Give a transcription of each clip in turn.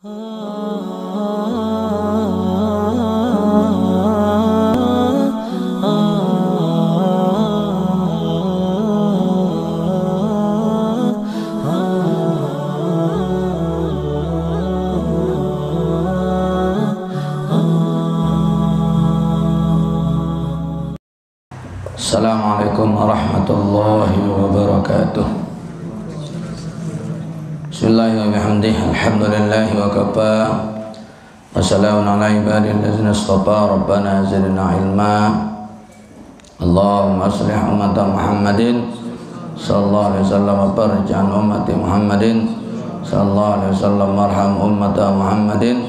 Assalamualaikum warahmatullahi wabarakatuh. Bismillahirrahmanirrahim. Alhamdulillahi wa kafa. Wassalamun ala ibadil ladzina istafa. Rabbana zidna ilma. Allahumma aslih ummata Muhammadin sallallahu alaihi wasallam wa farij an ummati Muhammadin sallallahu alaihi wasallam warham ummata Muhammadin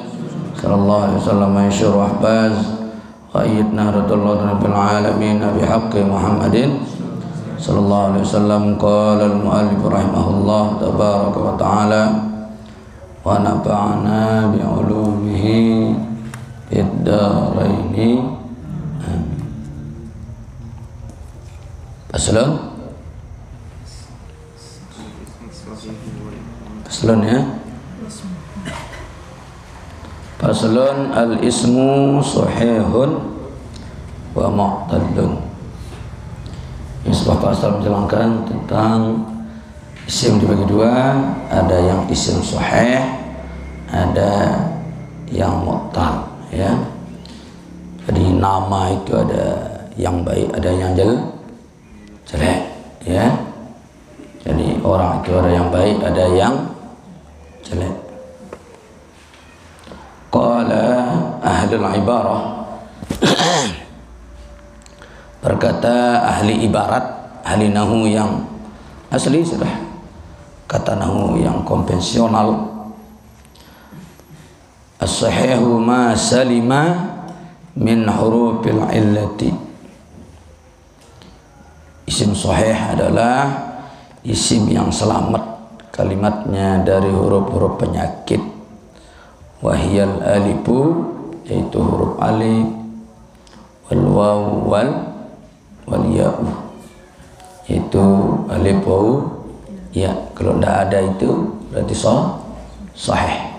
sallallahu alaihi wasallam yashur ahbaz. Qayyidna radallahu rabbil alamin bihaqqi Muhammadin sallallahu alaihi wasallam. Qala al-muallif rahimahullah tabaraka wa ta'ala wa nafa'ana bi'ulumihi fid dharaini. Faslun ya. Faslun al-ismu sahihun wa mu'tadun. Ini sebuah pasal menjelaskan tentang isim dibagi dua, ada yang isim sahih, ada yang mu'tal ya. Jadi nama itu ada yang baik, ada yang jelek ya. Jadi orang itu ada yang baik, ada yang jelek. Qala ahlul ibarah, berkata ahli ibarat, ahli nahu yang asli sudah, kata nahu yang konvensional, as-sahihu ma salima min hurufil illati. Isim sahih adalah isim yang selamat kalimatnya dari huruf-huruf penyakit. Wahiyal alifu, yaitu huruf alif, wal waw wal ya'u, yaitu alif waw ya. Kalau tidak ada itu berarti sahih.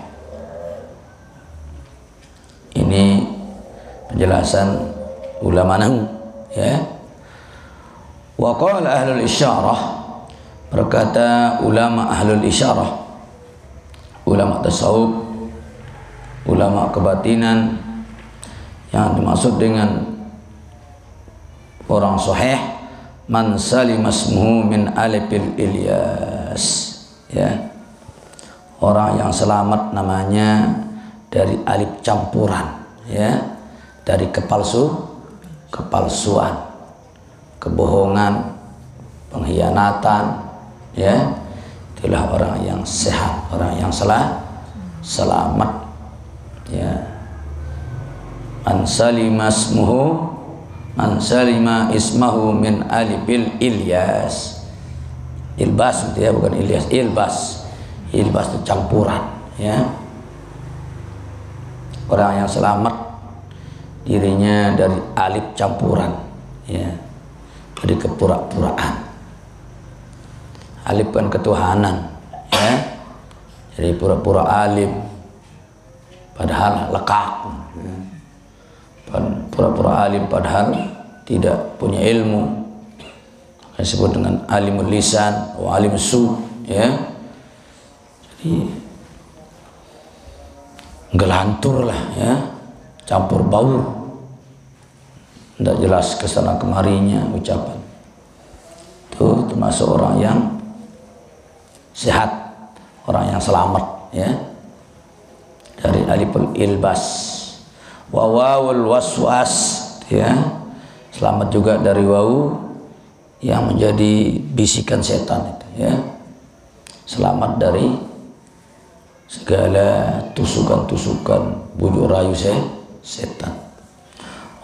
Ini penjelasan ulama nahu ya. Wa qala ahlul isyarah, berkata ulama ahlul isyarah, ulama tasawuf, ulama kebatinan, yang dimaksud dengan orang sahih man salima ismuhu min alifil ilyas ya, orang yang selamat namanya dari alif campuran ya, dari kepalsuan, kebohongan, pengkhianatan ya. Itulah orang yang sehat, orang yang selamat ya. Man salima ismahu min alifil ilyas. Ilbas itu ya, bukan Ilyas, ilbas. Ilbas itu campuran ya. Orang yang selamat dirinya dari alif campuran ya, dari kepura-puraan. Alif kan ketuhanan ya, jadi pura-pura alif padahal lekak, pura-pura alim padahal tidak punya ilmu, disebut dengan alimul lisan wa alim su ya. Jadi gelantur lah ya, campur baur, tidak jelas kesana kemarinya ucapan. Itu termasuk orang yang sehat, orang yang selamat ya, dari aliful ilbas. Wa wawul waswas ya, selamat juga dari wawu yang menjadi bisikan setan itu ya, selamat dari segala tusukan-tusukan bujuk rayu setan.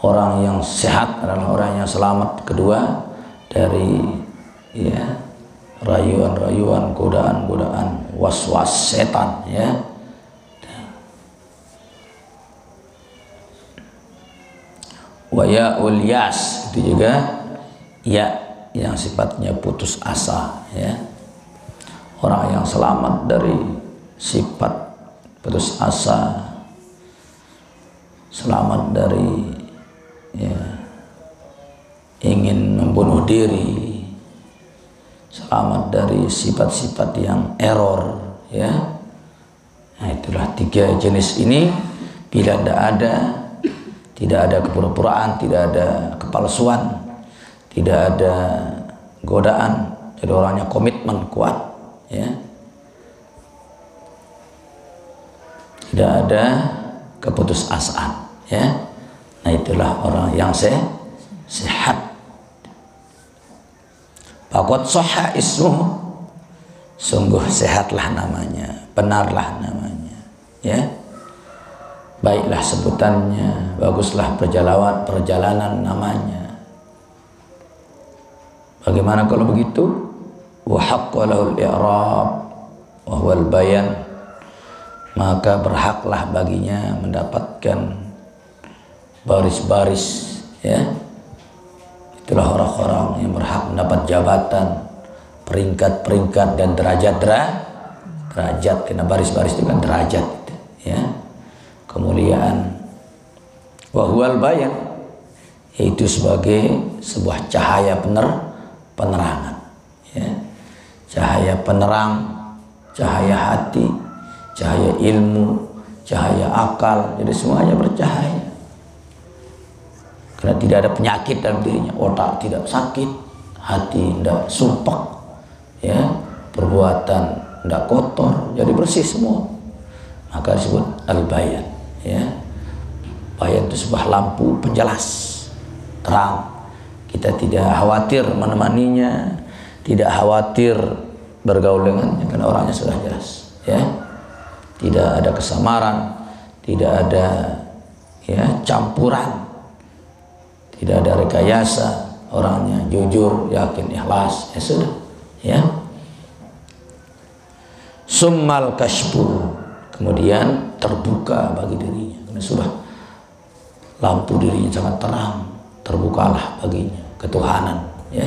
Orang yang sehat adalah orang yang selamat kedua dari ya rayuan-rayuan, godaan-godaan was-was setan ya. Wa ya'ul yas, itu juga ya yang sifatnya putus asa ya. Orang yang selamat dari sifat putus asa, selamat dari ingin membunuh diri, selamat dari sifat-sifat yang error, ya. Nah, itulah 3 jenis ini. Bila tidak ada kepura-puraan, tidak ada kepalsuan, tidak ada godaan, jadi orangnya komitmen kuat, ya. Tidak ada keputusasaan, ya. Nah, itulah orang yang sehat. Faqad sahha ismuhu, sungguh sehatlah namanya, benarlah namanya, ya. Baiklah sebutannya, baguslah perjalanan namanya. Bagaimana kalau begitu? Wa haqqa lahul i'rab wa huwal bayan, maka berhaklah baginya mendapatkan baris-baris, ya. Itulah orang-orang yang berhak mendapat jabatan, peringkat-peringkat dan derajat, karena baris-baris itu kan derajat, ya. Kemuliaan. Wa huwal bayan, yaitu sebagai sebuah cahaya penerangan, ya. Cahaya penerang, cahaya hati, cahaya ilmu, cahaya akal, jadi semuanya bercahaya. Karena tidak ada penyakit dalam dirinya, otak tidak sakit, hati tidak sumpek, ya, perbuatan tidak kotor, jadi bersih semua. Maka disebut al-bayan, ya. Bayan itu sebuah lampu penjelas, terang. Kita tidak khawatir menemaninya, tidak khawatir bergaul dengannya, karena orangnya sudah jelas, ya. Tidak ada kesamaran, tidak ada, ya, campuran, tidak ada rekayasa, orangnya jujur, yakin, ikhlas, ya sudah, ya. Summal kashfu, kemudian terbuka bagi dirinya, karena sudah lampu dirinya sangat terang, terbukalah baginya ketuhanan, ya.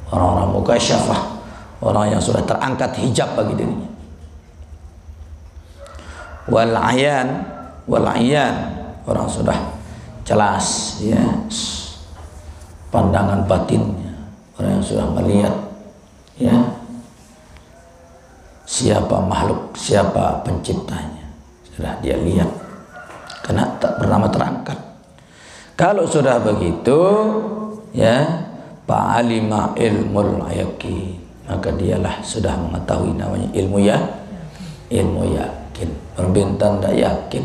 Orang-orang mukasyafah, orang yang sudah terangkat hijab bagi dirinya. Wal ayan, orang sudah jelas, ya, pandangan batinnya, orang yang sudah melihat, ya, siapa makhluk, siapa penciptanya, sudah dia lihat, karena tak bernama terangkat. Kalau sudah begitu, ya, fa'alima ilmul yaqin, maka dialah sudah mengetahui namanya ilmu yakin. Berbintang tidak yakin,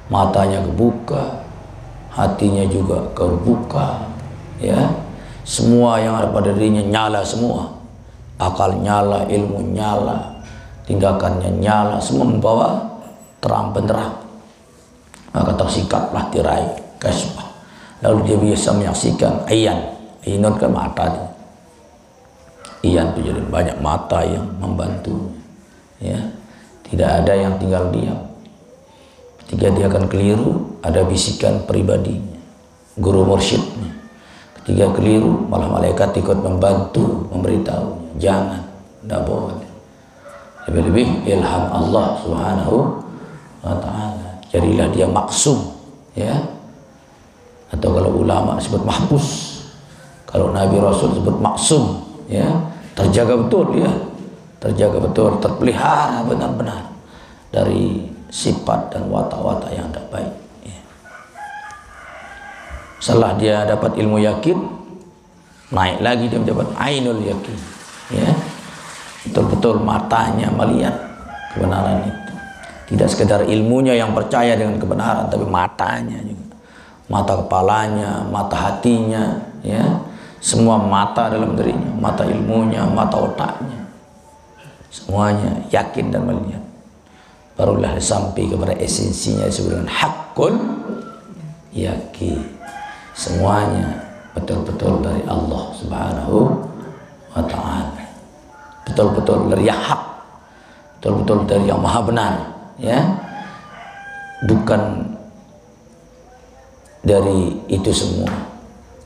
matanya kebuka, hatinya juga kebuka, ya. Semua yang ada pada dirinya nyala semua, akal nyala, ilmu nyala, tindakannya nyala, semua membawa terang benderang. Maka tersikaplah tirai kasbah, lalu dia bisa menyaksikan ayan. Ainun kan mata, iyan itu jadi banyak mata yang membantu, ya. Tidak ada yang tinggal diam. Ketika dia akan keliru, ada bisikan pribadinya, guru mursyidnya. Ketika keliru, malah malaikat ikut membantu, memberitahunya, jangan, tidak boleh. Lebih-lebih ilham Allah Subhanahu wa ta'ala. Jadilah dia maksum, ya. Atau kalau ulama disebut mahfuz, kalau Nabi Rasul disebut maksum, ya. Terjaga betul dia, terjaga betul, terpelihara benar-benar dari sifat dan watak-watak yang tidak baik, ya. Setelah dia dapat ilmu yakin, naik lagi dia mendapat ainul yakin, ya. Betul-betul matanya melihat kebenaran itu. Tidak sekedar ilmunya yang percaya dengan kebenaran, tapi matanya juga, mata kepalanya, mata hatinya, ya. Semua mata dalam dirinya, mata ilmunya, mata otaknya, semuanya yakin dan melihat. Barulah sampai kepada esensinya disebut dengan hakul yakin. Semuanya betul-betul dari Allah Subhanahu wa ta'ala, betul-betul dari yang hak, betul-betul dari yang maha benar, ya. Bukan dari itu semua,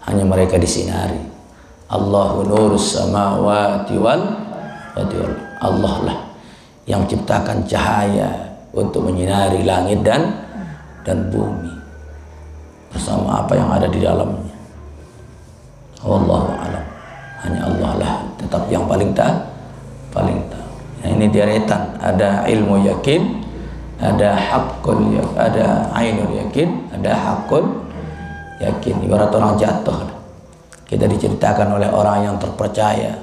hanya mereka disinari. Allahu nurus samawati wal ardi. Allah lah yang menciptakan cahaya untuk menyinari langit dan bumi bersama apa yang ada di dalamnya. Wallahu a'lam. Hanya Allah lah tetap yang paling tahu. Nah, ini deretan, ada ilmu yakin, ada hakul yakin, ada ainul yakin, ada hakul yakin. Ibarat orang jatuh, kita diceritakan oleh orang yang terpercaya,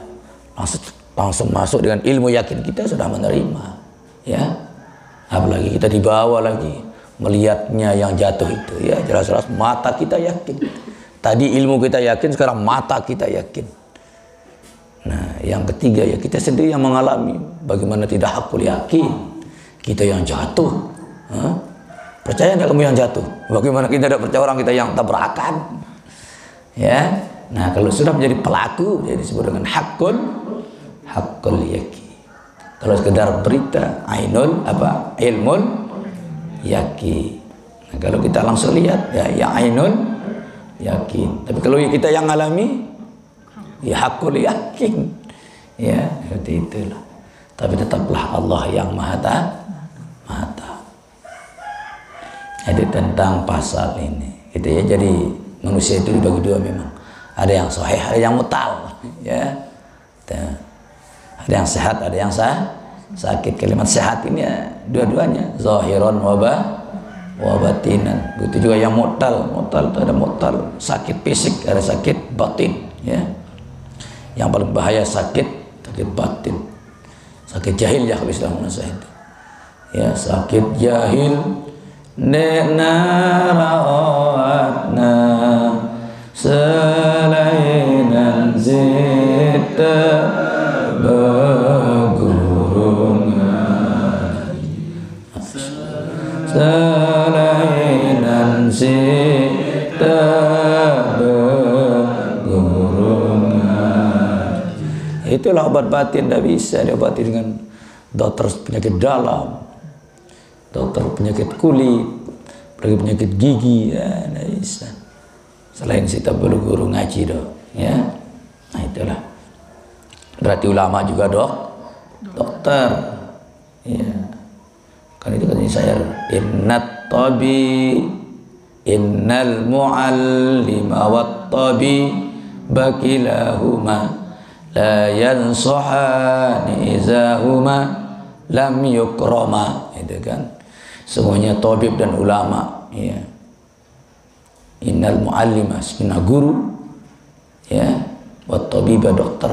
langsung masuk dengan ilmu yakin, kita sudah menerima, ya. Apalagi kita dibawa lagi melihatnya yang jatuh itu, ya jelas-jelas mata kita yakin. Tadi ilmu kita yakin, sekarang mata kita yakin. Nah, yang ketiga ya kita sendiri yang mengalami. Bagaimana tidak hakul yakin, kita yang jatuh. Percaya enggak kamu yang jatuh? Bagaimana kita tidak percaya orang kita yang tabrakan? Ya. Nah, kalau sudah menjadi pelaku, jadi disebut dengan hakul yakin. Kalau sekedar berita, ainul ilmun yakin. Nah, kalau kita langsung lihat ya ainul yakin. Tapi kalau kita yang alami, ya hakul yakin, ya seperti itulah. Tapi tetaplah Allah yang maha tahu. Jadi tentang pasal ini, gitu ya. Jadi manusia itu dibagi dua memang. Ada yang sahih, ada yang mutal, ya. Ada yang sehat, ada yang sakit. Kalimat sehat ini ya, dua-duanya zahiran wa batinan. Begitu juga yang mutal itu ada mutal sakit fisik, ada sakit batin, ya. Yang paling bahaya sakit batin, sakit jahil ya kalau Islam menasih itu, ya sakit jahil nekna rawatna selainan zita begurungan selainan zita begurungan. Itulah obat batin, tidak bisa diobati dengan dokter penyakit dalam, dokter penyakit kulit, penyakit gigi, ya tidak bisa. Selain kita perlu guru ngaji dok, ya. Nah itulah. Berarti ulama juga dokter, ya. Kan itu katanya saya innal muallima wat tabi bakilahuma la yansuhani izahuma lam yukrama. Itu kan semuanya tabib dan ulama, ya. Innal muallima sebenarnya guru, ya, wat tabiba dokter,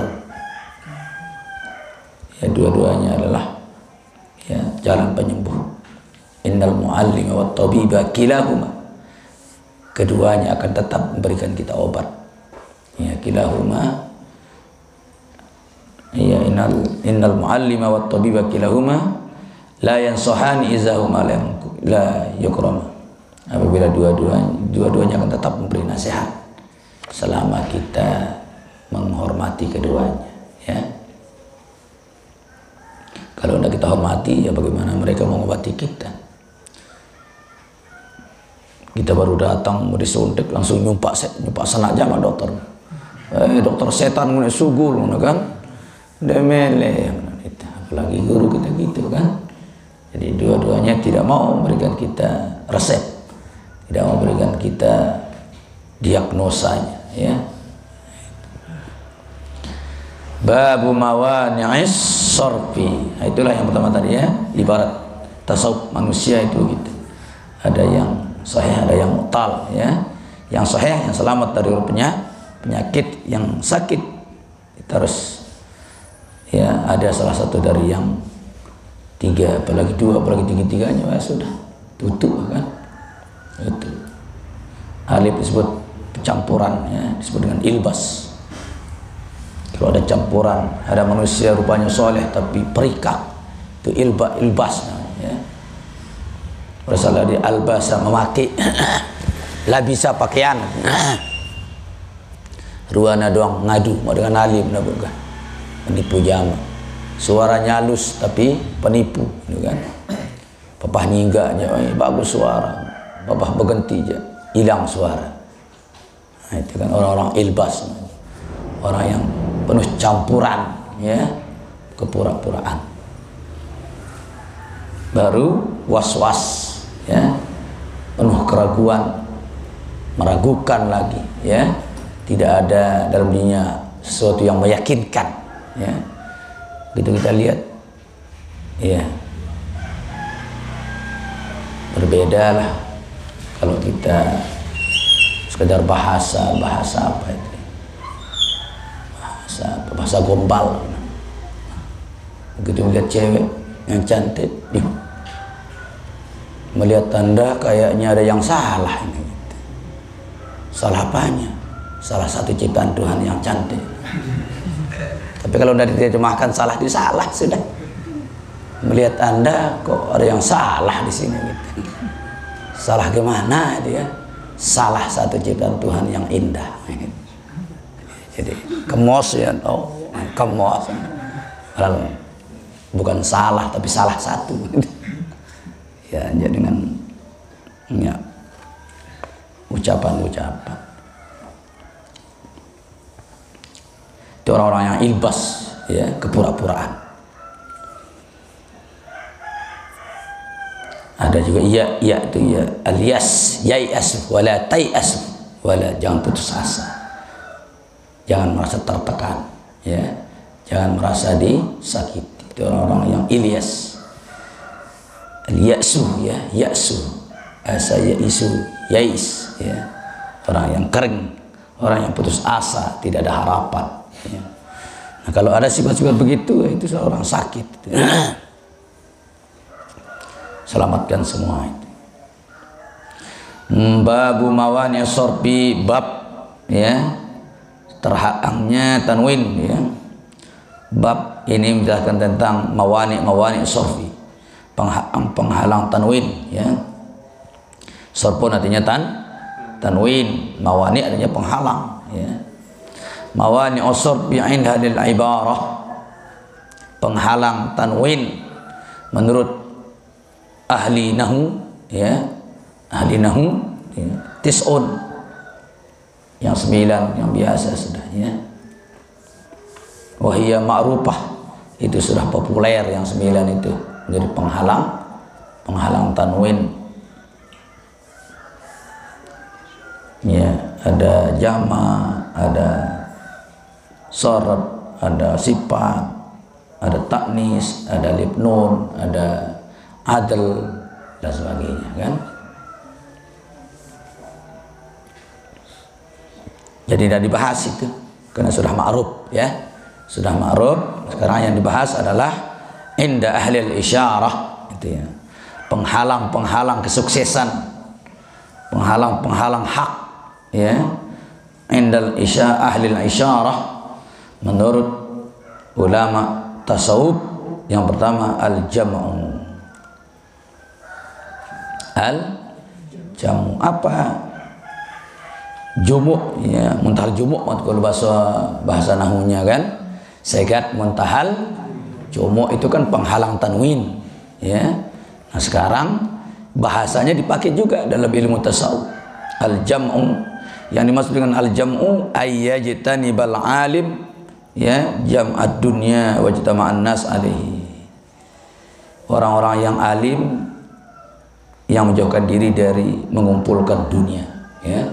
ya dua-duanya adalah ya jalan penyembuh. Innal muallima wat tabiba kilahuma, keduanya akan tetap memberikan kita obat, ya kilahuma. Ya innal muallima wat tabiba kilahuma la yansuhani izahuma la yukrama. Apabila dua-duanya akan tetap memberi nasihat selama kita menghormati keduanya, ya. Kalau tidak kita hormati, ya bagaimana mereka mengobati kita? Kita baru datang mau disuntik langsung nyumpak sanak sama dokter. Dokter setan mulai sugul, kan? Demele, apalagi guru kita gitu kan. Jadi dua-duanya tidak mau memberikan kita resep, tidak mau memberikan kita diagnosanya, ya. Babu mawani'is sorfi. Nah, itulah yang pertama tadi, ya. Ibarat tasawuf manusia itu gitu. Ada yang sahih, ada yang mutal, ya. Yang sahih yang selamat dari penyakit, yang sakit kita harus, ya, ada salah satu dari yang tiga, apalagi dua, apalagi tiga-tiganya, ya sudah tutup kan. Itu alif disebut pencampuran, ya, disebut dengan ilbas. Kalau ada campuran, ada manusia rupanya soleh tapi perikat, itu ilbas, ya. Berasal dari albasa, memakai. Labisa pakaian. Ruana doang ngadu, mau dengan alim, bukan penipu jama. Suaranya halus tapi penipu, kan. Papah nyingga aja, bagus suara. Papah berhenti aja, hilang suara. Nah, itu kan orang-orang ilbas, orang yang penuh campuran, ya, kepura-puraan. Baru was-was, ya, penuh keraguan, meragukan lagi, ya, tidak ada dalam dirinya sesuatu yang meyakinkan, ya. Begitu kita lihat, ya, berbeda lah kalau kita sekedar bahasa apa itu, bahasa gombal. Begitu melihat cewek yang cantik, melihat tanda kayaknya ada yang salah ini. Salah apanya? Salah satu ciptaan Tuhan yang cantik. Tapi kalau tidak diterjemahkan salah, itu salah sudah. Melihat Anda kok ada yang salah di sini gitu. Salah gimana dia? Salah satu ciptaan Tuhan yang indah. Jadi kemos ya, oh kemos. Bukan salah tapi salah satu. Ya, jadi dengan ya, ucapan-ucapan. Itu orang-orang yang ilbas, ya, kepura-puraan. Ada juga iya itu ya alias yai'as wala tai'as, wala, jangan putus asa. Jangan merasa tertekan, ya. Jangan merasa disakiti. Itu orang-orang yang ilyas. Al-ya'su, ya, ya'su. Asa ya'isu, yais, ya. Orang yang kering, orang yang putus asa, tidak ada harapan, ya. Nah, kalau ada sifat-sifat begitu, itu seorang sakit. Selamatkan semua itu. Babu mawani sorbi, bab, ya, terhalangnya tanwin, ya. Bab ini menjelaskan tentang mawani sorfi, penghalang tanwin, ya. Sorpun artinya tanwin, mawani artinya penghalang, ya. Mawani sorfi inda lil ibarah, penghalang tanwin menurut ahli nahu, ya, ahli nahu, ya, tis'un, yang 9, yang biasa sudah, ya. Wahiyya ma'rufah, itu sudah populer yang 9 itu menjadi penghalang tanwin, ya. Ada jama, ada sorot, ada sifat, ada taknis, ada alif nun, ada adl dan sebagainya, kan. Jadi tidak dibahas itu karena sudah ma'ruf, ya, sudah ma'ruf. Sekarang yang dibahas adalah inda ahli isyarah, itu, ya, penghalang kesuksesan, penghalang hak, ya, indal ahli isyarah menurut ulama tasawuf. Yang pertama al-jam'u. Al-jamu apa? Jumuk, ya, muntahal jumuk kalau bahasa nahunya, kan. Segat muntahal jumuk itu kan penghalang tanwin, ya. Nah, sekarang bahasanya dipakai juga dalam ilmu tasawuf. Al-jam'u, yang dimaksud dengan al-jam'u ayyajtanibal alim, ya, jam'ad dunya wajtama'an nas alaihi. Orang-orang yang alim yang menjauhkan diri dari mengumpulkan dunia, ya.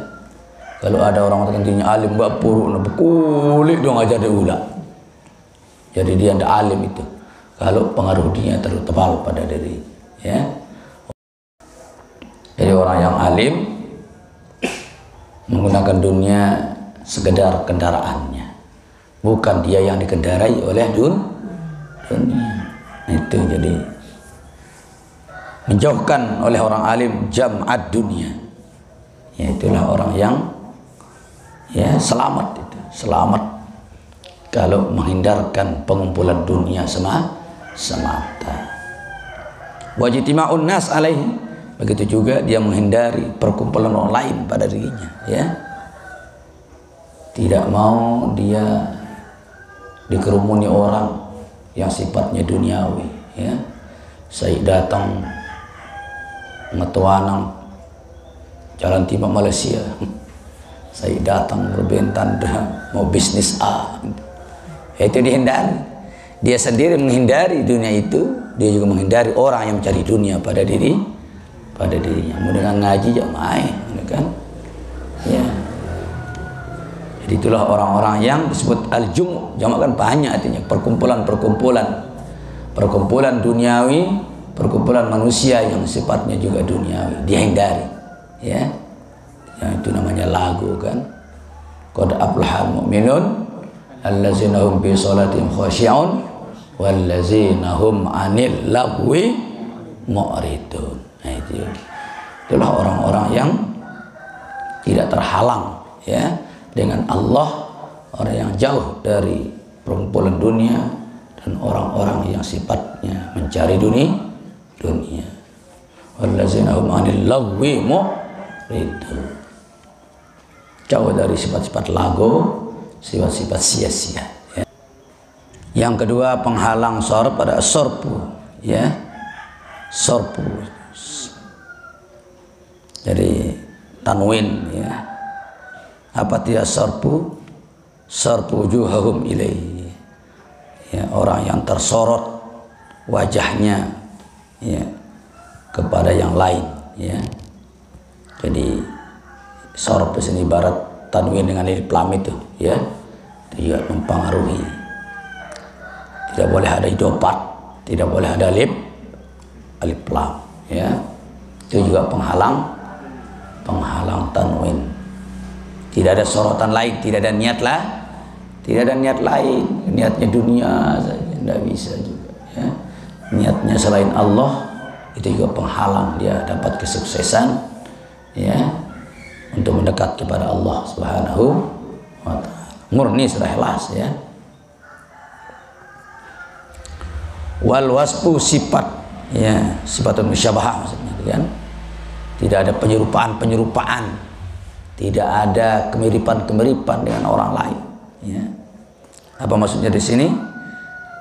Kalau ada orang terkendinya alim gak puruk, kulit dong aja ada ulah. Jadi dia tidak alim itu. Kalau pengaruh dunia terlalu tebal pada diri, ya. Jadi orang yang alim menggunakan dunia sekedar kendaraannya, bukan dia yang dikendarai oleh dunia. Itu jadi menjauhkan oleh orang alim jam'ad dunia. Ya, itulah orang yang, ya, selamat itu, selamat kalau menghindarkan pengumpulan dunia semata. Wajtima'un nas alaihi, begitu juga dia menghindari perkumpulan orang lain pada dirinya, ya. Tidak mau dia dikerumuni orang yang sifatnya duniawi, ya. Saya datang ngetuanang Jalan Timur Malaysia, saya datang berbentan mau bisnis A, itu dihindari. Dia sendiri menghindari dunia itu, dia juga menghindari orang yang mencari dunia pada dirinya. Dengan ngaji ya main, kan? Ya. Jadi itulah orang-orang yang disebut al-jum', jamak kan banyak artinya, perkumpulan duniawi, perkumpulan manusia yang sifatnya juga duniawi, dihindari. Ya. Yang itu namanya lagu kan. Qad aflahal mu'minun allazina hum bi shalatihim khashi'un wallazina hum 'anil lagwi mu'ridun. Nah, itulah orang-orang yang tidak terhalang ya dengan Allah, orang yang jauh dari perkumpulan dunia dan orang-orang yang sifatnya mencari dunia. Wallazina hum 'anil lagwi mu'ridun. Jauh dari sifat-sifat lagu, sifat-sifat sia-sia. Ya. Yang kedua penghalang sorb pada sorbu, ya, sorbu. Jadi tanwin, ya. Apa dia sorbu? Sorbu wujuhahum ilaihi. Ya, orang yang tersorot wajahnya, ya, kepada yang lain, ya. Jadi sorb di sini ibarat tanwin dengan alif lam itu, ya, itu juga mempengaruhi. Tidak boleh ada idopat, tidak boleh ada alif lam, ya. Itu juga penghalang tanwin. Tidak ada sorotan lain, tidak ada niat lain, niatnya dunia saja, tidak bisa juga, ya. Niatnya selain Allah, itu juga penghalang dia dapat kesuksesan, ya, untuk mendekat kepada Allah Subhanahu wa ta'ala. Murni sudah ikhlas, ya. Wal wasfu sifat, ya, sifatun musyabahah maksudnya, kan? Tidak ada penyerupaan, tidak ada kemiripan dengan orang lain, ya. Apa maksudnya di sini?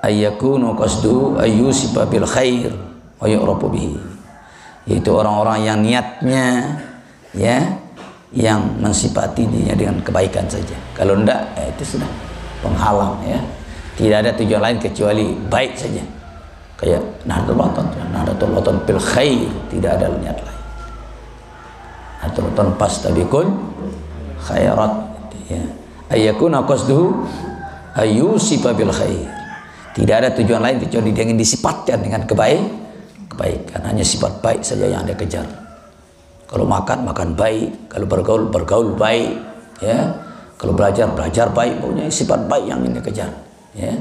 Ayyakunu qasdu ayyusifa bil khair wa yu'rafu bihi. Yaitu orang-orang yang niatnya, ya, yang mensifati dirinya dengan kebaikan saja. Kalau enggak, itu sudah penghalang, ya. Tidak ada tujuan lain kecuali baik saja. Kayak Nahdlatul Wathon bil khair, tidak ada niat lain. Nahdlatul Wathon fastabiqul khairat, ya. Ayyakuna qasduhu ayyusifa bil khair. Tidak ada tujuan lain kecuali dia ingin disifatkan dengan kebaikan. Hanya sifat baik saja yang dia kejar. Kalau makan baik, kalau bergaul baik, ya. Kalau belajar baik, pokoknya sifat baik yang ini kejar, ya.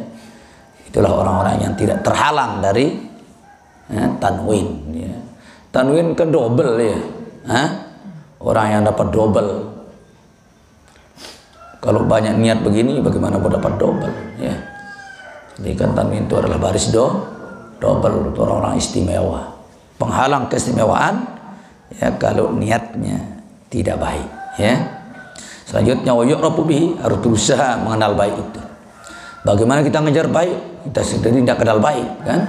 Itulah orang-orang yang tidak terhalang dari, ya, tanwin, ya. Tanwin kan double, ya. Orang yang dapat double. Kalau banyak niat begini, bagaimana mau dapat double, ya. Jadi kan tanwin itu adalah baris double untuk orang-orang istimewa. Penghalang keistimewaan, ya, kalau niatnya tidak baik, ya. Selanjutnya wa yu'rafu bihi, harus berusaha mengenal baik itu. Bagaimana kita ngejar baik? Kita sendiri tidak kenal baik, kan?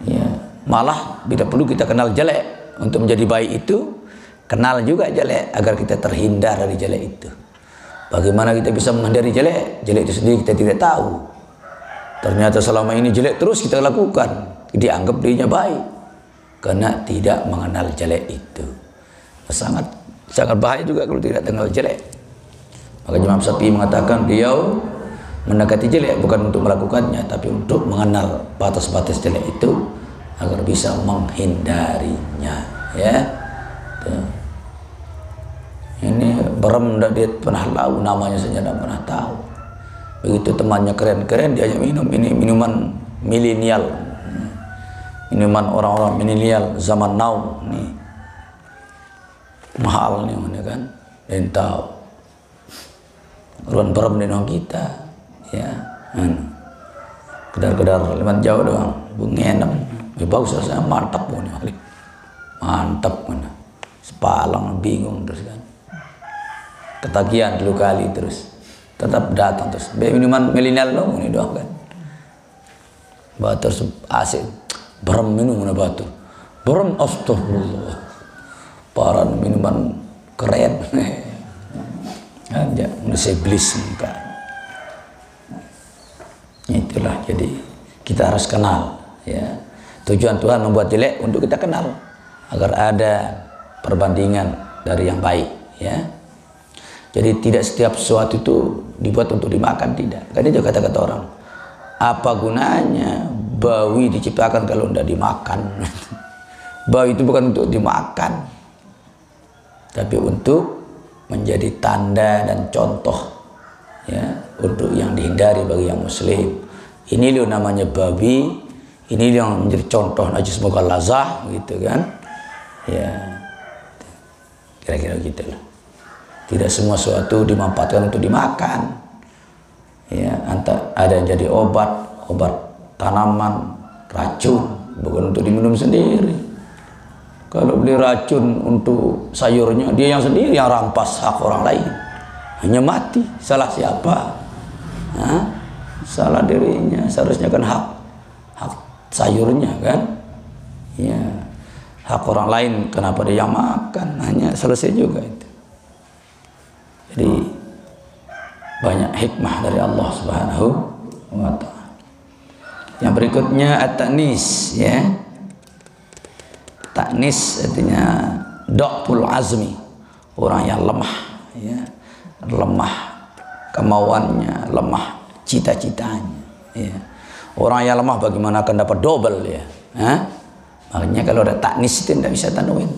Ya, malah bila perlu kita kenal jelek. Untuk menjadi baik itu kenal juga jelek agar kita terhindar dari jelek itu. Bagaimana kita bisa menghindari jelek? Jelek itu sendiri kita tidak tahu. Ternyata selama ini jelek terus kita lakukan, dianggap dirinya baik karena tidak mengenal jelek itu. Sangat bahaya juga kalau tidak kenal jelek. Maka Imam Syafi'i mengatakan beliau mendekati jelek bukan untuk melakukannya, tapi untuk mengenal batas-batas jelek itu agar bisa menghindarinya, ya. Tuh. Ini berem dia pernah tahu namanya saja tidak pernah tahu. Begitu temannya keren-keren, dia minum ini minuman milenial, minuman orang-orang milenial zaman now nih, mahal nih, mana kan? Dan tahu ruan berem di kita, ya. Kedar-kedar leman jauh doang, bungenem, bagus saya mantap punya, mantap mana, sepalang bingung terus kan. Ketagihan dulu kali terus tetap datang terus minuman milenial dong ini doang kan, batur asik berem minum mana batur berem, astagfirullah, para minuman keren aja udah seblis kan. Itulah, jadi kita harus kenal, ya. Tujuan Tuhan membuat jelek untuk kita kenal, agar ada perbandingan dari yang baik, ya. Jadi tidak setiap sesuatu itu dibuat untuk dimakan, tidak. Karena juga kata-kata orang, apa gunanya bawi diciptakan kalau tidak dimakan? Bawi itu bukan untuk dimakan, tapi untuk menjadi tanda dan contoh, ya, untuk yang dihindari bagi yang muslim. Ini loh namanya babi, ini yang menjadi contoh najis mughalazah, gitu kan, ya, kira-kira gitu lah. Tidak semua sesuatu dimanfaatkan untuk dimakan, ya. Ada yang jadi obat tanaman, racun, bukan untuk diminum sendiri. Kalau beli racun untuk sayurnya, dia yang sendiri yang rampas hak orang lain, hanya mati. Salah siapa? Hah? Salah dirinya. Seharusnya kan hak sayurnya, kan, ya. Hak orang lain, kenapa dia yang makan? Hanya selesai juga itu. Jadi banyak hikmah dari Allah Subhanahu wa ta'ala. Yang berikutnya at-ta'nis, ya. Ta'nis artinya dhaful azmi, orang yang lemah, ya. Lemah kemauannya, lemah cita-citanya, ya. Orang yang lemah bagaimana akan dapat double, ya. Hah? Makanya kalau ada ta'nis itu tidak bisa tanwin.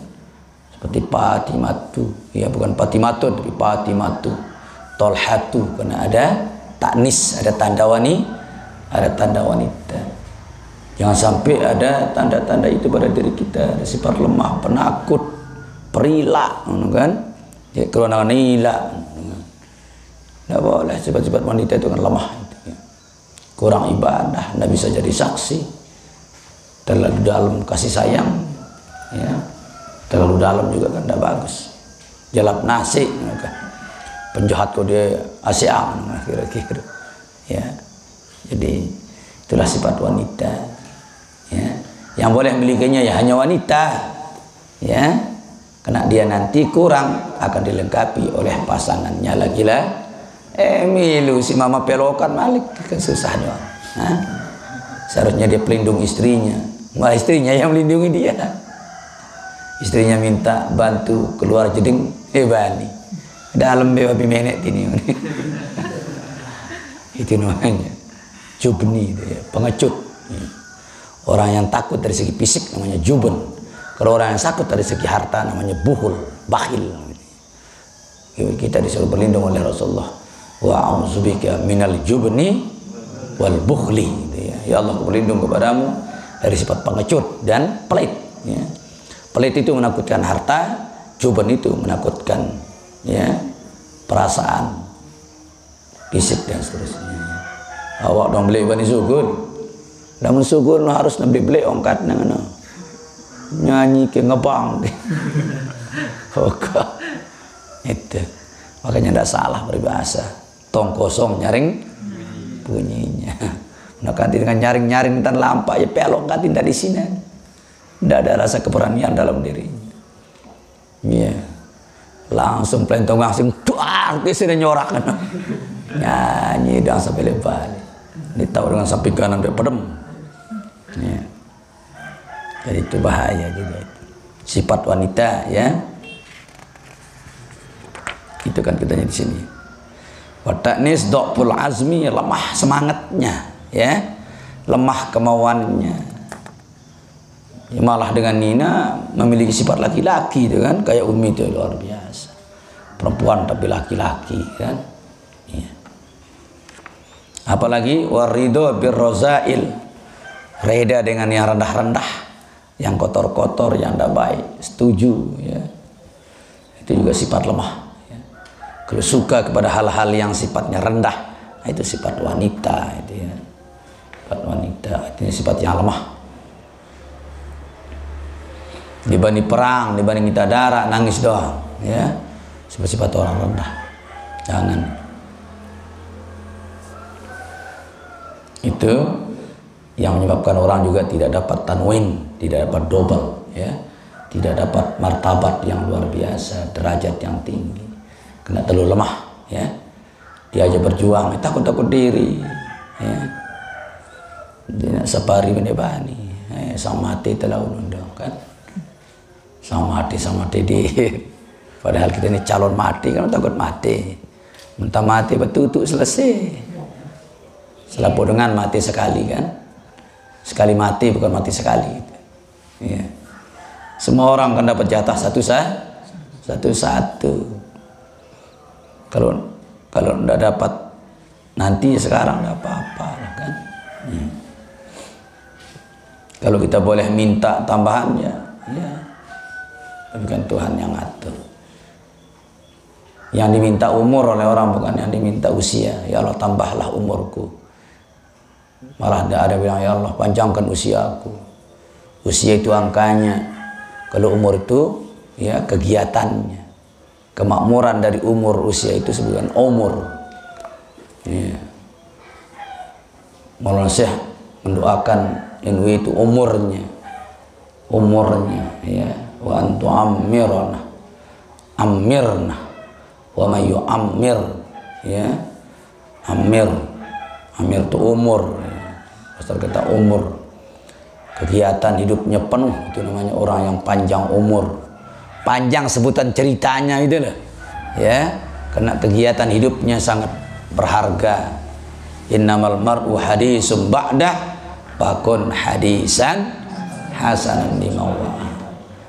Seperti Fatimatu, ya, bukan Fatimatu tapi Fatimatu, Tolhatu, karena ada ta'nis, ada tanda wanita. Jangan sampai ada tanda-tanda itu pada diri kita, ada sifat lemah, penakut, perila, kan? Ya, kerana nila, tidak boleh. Sifat-sifat wanita itu kan lemah, ya. Kurang ibadah, tidak bisa jadi saksi, terlalu dalam kasih sayang, ya. Terlalu dalam juga kan tidak bagus. Jalap nasi, kan? Penjahat kau dia asyam, kira-kira, ya. Jadi itulah sifat wanita, ya. Yang boleh memilikinya ya hanya wanita, ya, karena dia nanti kurang akan dilengkapi oleh pasangannya lagi lah. Milu si mama pelokan malik, kan susahnya. Hah? Seharusnya dia pelindung istrinya, malah istrinya yang melindungi dia. Istrinya minta bantu keluar jeding, bani dalam bebabi menek ini. Itu namanya jubni, ya, pengecut. Orang yang takut dari segi fisik namanya jubun. Kalau orang yang takut dari segi harta namanya buhul, bakhil. Kita disuruh berlindung oleh Rasulullah. Wa a'udzubika minal jubni wal bukhli. Ya Allah, aku berlindung kepadamu dari sifat pengecut dan pelit, ya. Pelit itu menakutkan harta, jubun itu menakutkan, ya, perasaan, fisik dan seterusnya. Awak dong beli bani sugun, namun sugun harus nabi beli ongkat nang nyanyi ke ngebang, itu makanya tidak salah berbahasa. Tong kosong nyaring bunyinya. Nah, kanti dengan nyaring-nyaring dan lampak ya pelok kanti dari sini. Tidak ada rasa keberanian dalam dirinya. Ya, langsung pelentong langsung tuar ke sini nyorak, nyanyi dan sampai lebar. Ditahu dengan samping kanan dia pedem. Ya. Jadi itu bahaya juga itu. Sifat wanita, ya. Itu kan kitanya di sini. Wa ta'nis dhaful azmi, lemah semangatnya, ya. Lemah kemauannya. Ya, malah dengan Nina memiliki sifat laki-laki itu kan, kayak Umi itu luar biasa. Perempuan tapi laki-laki, kan. Ya. Apalagi waridho birrozail, reda dengan yang rendah-rendah, yang kotor-kotor, yang tidak baik, setuju, ya. Itu juga sifat lemah, ya. Kalau suka kepada hal-hal yang sifatnya rendah, itu sifat wanita, itu, ya. Sifat wanita, itu sifat yang lemah. Dibanding perang, dibanding kita darah, nangis doang, ya. Sifat-sifat orang rendah, jangan. Itu yang menyebabkan orang juga tidak dapat tanwin, tidak dapat double, ya, tidak dapat martabat yang luar biasa, derajat yang tinggi, karena terlalu lemah, ya. Dia aja berjuang, takut-takut diri, ya. Dia sapari menebani. Sang mati telah undang kan. Sang mati di. Padahal kita ini calon mati kan takut mati. Mentah mati betul-betul selesai. Selapo dengan mati sekali kan. Sekali mati bukan mati sekali. Ya. Semua orang akan dapat jatah satu-satu. Kalau tidak dapat nanti sekarang tidak apa-apa kan. Ya. Kalau kita boleh minta tambahannya, ya. Tapi kan Tuhan yang ngatur. Yang diminta umur oleh orang bukan yang diminta usia. Ya Allah tambahlah umurku. Malah tidak ada bilang ya Allah panjangkan usiaku. Usia itu angkanya. Kalau umur itu ya kegiatannya. Kemakmuran dari umur usia itu sebutan umur. Ya. Maulana Syekh mendoakan NW itu umurnya ya. Wa antu amirna wa may yu'ammir ya. Amir itu umur ya. Pasal kata umur kegiatan hidupnya penuh, itu namanya orang yang panjang umur. Panjang sebutan ceritanya itu loh ya, karena kegiatan hidupnya sangat berharga. Innamal mar'u hadisum ba'dah fakun hadisan hasanan limawa.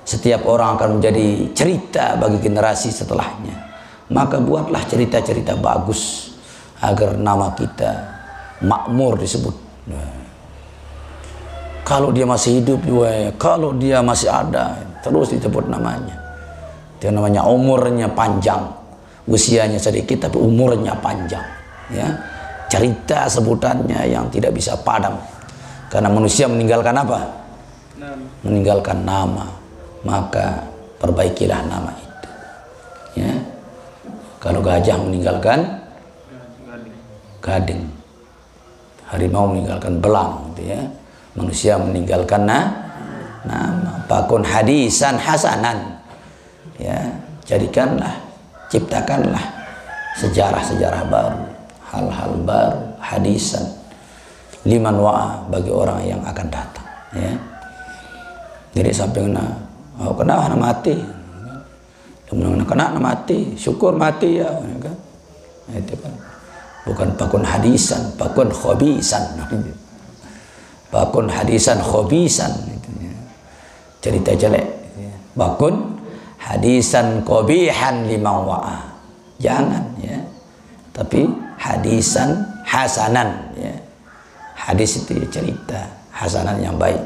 Setiap orang akan menjadi cerita bagi generasi setelahnya. Maka buatlah cerita-cerita bagus agar nama kita makmur disebut. Kalau dia masih hidup, kalau dia masih ada, terus disebut namanya. Itu namanya umurnya panjang. Usianya sedikit tapi umurnya panjang. Ya. Cerita sebutannya yang tidak bisa padam. Karena manusia meninggalkan apa? Meninggalkan nama. Maka perbaikilah nama itu. Ya. Kalau gajah meninggalkan gading, harimau meninggalkan belang, gitu ya. Manusia meninggalkan nama. Pakun hadisan hasanan, ya. Jadikanlah, ciptakanlah sejarah-sejarah baru, hal-hal baru, hadisan liman wa'a bagi orang yang akan datang, ya. Jadi sampai kena mati, kena mati, syukur mati ya kan? Itu kan bukan pakun hadisan, pakun khobisan, pakun hadisan khobisan, cerita jelek. Pakun hadisan kobihan liman wa'a, jangan ya, tapi hadisan hasanan ya. Hadis itu cerita, hasanan yang baik.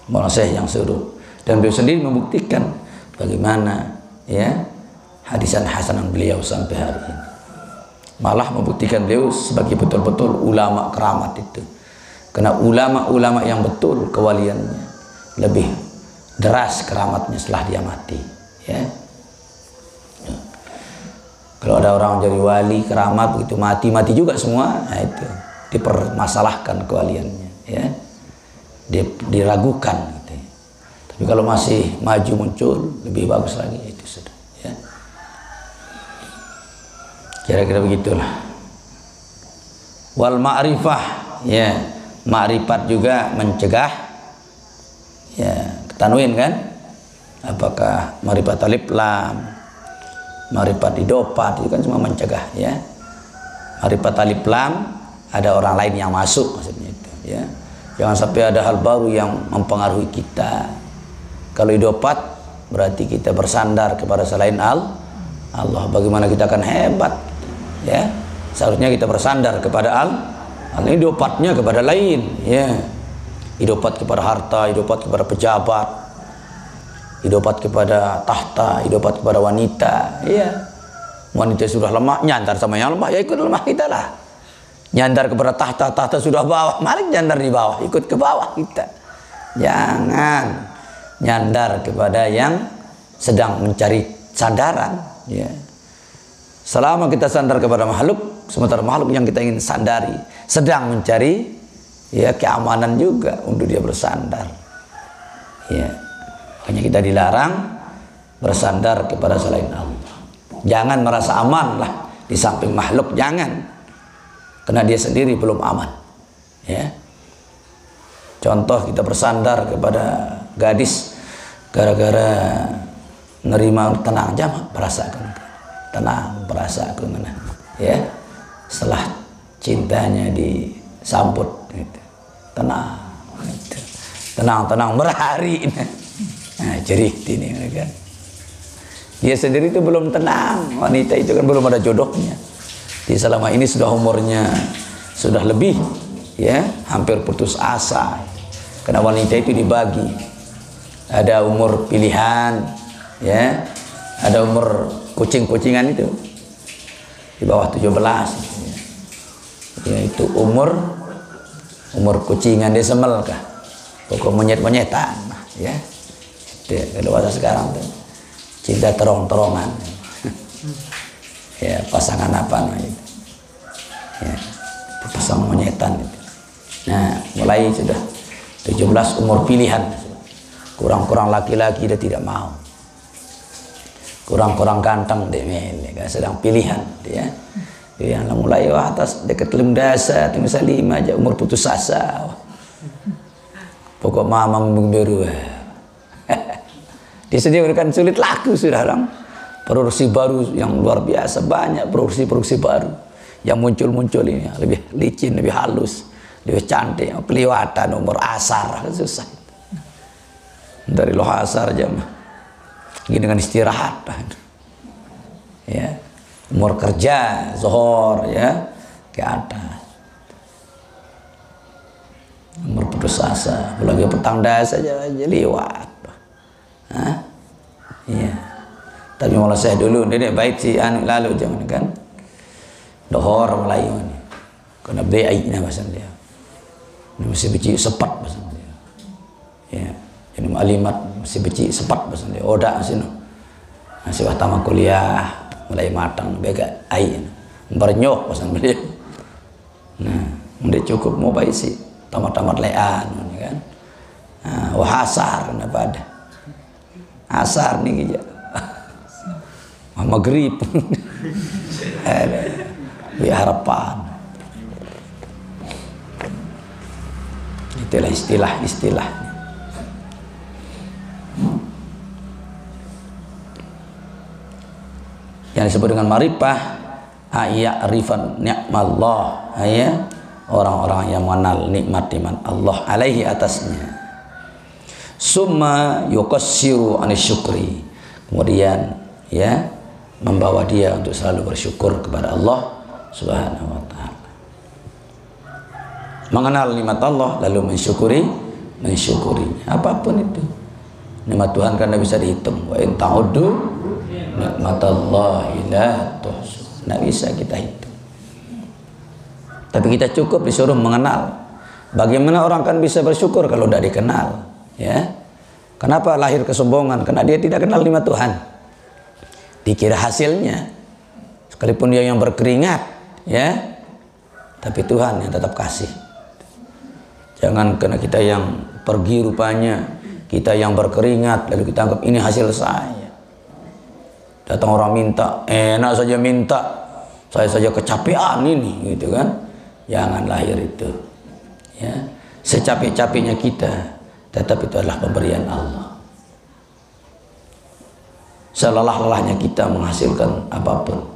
Maulana Syekh yang suruh, dan beliau sendiri membuktikan bagaimana ya hadisan hasanan beliau sampai hari ini. Malah membuktikan beliau sebagai betul-betul ulama keramat itu. Karena ulama-ulama yang betul kewaliannya lebih deras keramatnya setelah dia mati, ya. Kalau ada orang jadi wali keramat begitu mati juga semua, nah itu dipermasalahkan kewaliannya, ya. Diragukan gitu. Tapi kalau masih maju muncul lebih bagus lagi, itu sudah, ya. Kira-kira begitulah. Wal ma'rifah, ya. Ma'rifat juga mencegah, ya, ketanwin kan? Apakah ma'rifat alif lam, ma'rifat idopat, itu kan semua mencegah, ya. Ma'rifat alif lam ada orang lain yang masuk, maksudnya itu, ya. Jangan sampai ada hal baru yang mempengaruhi kita. Kalau idopat berarti kita bersandar kepada selain Allah. Bagaimana kita akan hebat, ya. Seharusnya kita bersandar kepada Allah. Idopatnya kepada lain, ya. Idopat kepada harta, idopat kepada pejabat, idopat kepada tahta, idopat kepada wanita, ya. Wanita sudah lemah, nyandar sama yang lemah, ya ikut lemah kita lah. Nyandar kepada tahta, tahta sudah bawah, mari nyandar di bawah, ikut ke bawah kita. Jangan nyandar kepada yang sedang mencari sandaran, ya. Selama kita sandar kepada makhluk, sementara makhluk yang kita ingin sandari sedang mencari, ya, keamanan juga untuk dia bersandar, ya. Makanya kita dilarang bersandar kepada selain Allah. Jangan merasa aman lah di samping makhluk, jangan, karena dia sendiri belum aman, ya. Contoh kita bersandar kepada gadis gara-gara nerima tenang jam perasakan tenang perasakan mana ya setelah cintanya disambut gitu. Tenang gitu. Tenang berhari nah jadi ini kan dia sendiri itu belum tenang, wanita itu kan belum ada jodohnya. Di selama ini sudah umurnya sudah lebih ya hampir putus asa karena wanita itu dibagi ada umur pilihan ya ada umur kucing-kucingan itu di bawah 17 ya, itu umur kucingan dia semel kah pokok monyet-monyetan ya itu kalau bahasa sekarang tuh cinta terong-terongan ya pasangan apa namanya ya pasangan monyetan itu. Nah mulai sudah 17 umur pilihan kurang-kurang laki-laki dia tidak mau kurang-kurang ganteng dia sedang pilihan dia yang mulai atas dekat lemdasa itu misalnya 5 aja umur putus asa pokok mamang biru dia sendiri kan sulit laku sudah orang produksi baru yang luar biasa banyak produksi baru yang muncul ini lebih licin lebih halus lebih cantik peliwatan umur asar susah dari loh asar aja mah gini dengan istirahat ya umur kerja zuhur ya ke atas umur putus asa apalagi petang dasa aja liwat iya tapi malah saya dulu dia baik si anu lalu jangan kan dohor Melayu ini kena BI nah bahasa dia ini masih beci sepat bahasa dia ya jadi alimat masih beci sepat bahasa dia odak sini masih tamat kuliah mulai matang bega ai bernyok bahasa dia nah dia cukup mau baik sih tamat lean kan wah asar kenapa ada asar nih gitu maghrib di harapan itulah istilah yang disebut dengan marifah ya'rifan ni'mallah ya orang-orang yang mengenal nikmat Allah alaihi atasnya summa yuqassiru anisyukri kemudian ya membawa dia untuk selalu bersyukur kepada Allah Subhanahu wa ta'ala mengenal nikmat Allah lalu mensyukurinya apapun itu nikmat Tuhan karena bisa dihitung wa in ta'uddu nikmatallahi la tuhsu nggak bisa kita hitung tapi kita cukup disuruh mengenal bagaimana orang kan bisa bersyukur kalau tidak dikenal ya kenapa lahir kesombongan karena dia tidak kenal nikmat Tuhan dikira hasilnya sekalipun dia yang berkeringat ya tapi Tuhan yang tetap kasih jangan karena kita yang pergi rupanya kita yang berkeringat lalu kita anggap ini hasil saya datang orang minta enak saja minta saya saja kecapean ini gitu kan jangan lahir itu ya secapek-capeknya kita tetap itu adalah pemberian Allah selelah-lelahnya kita menghasilkan apapun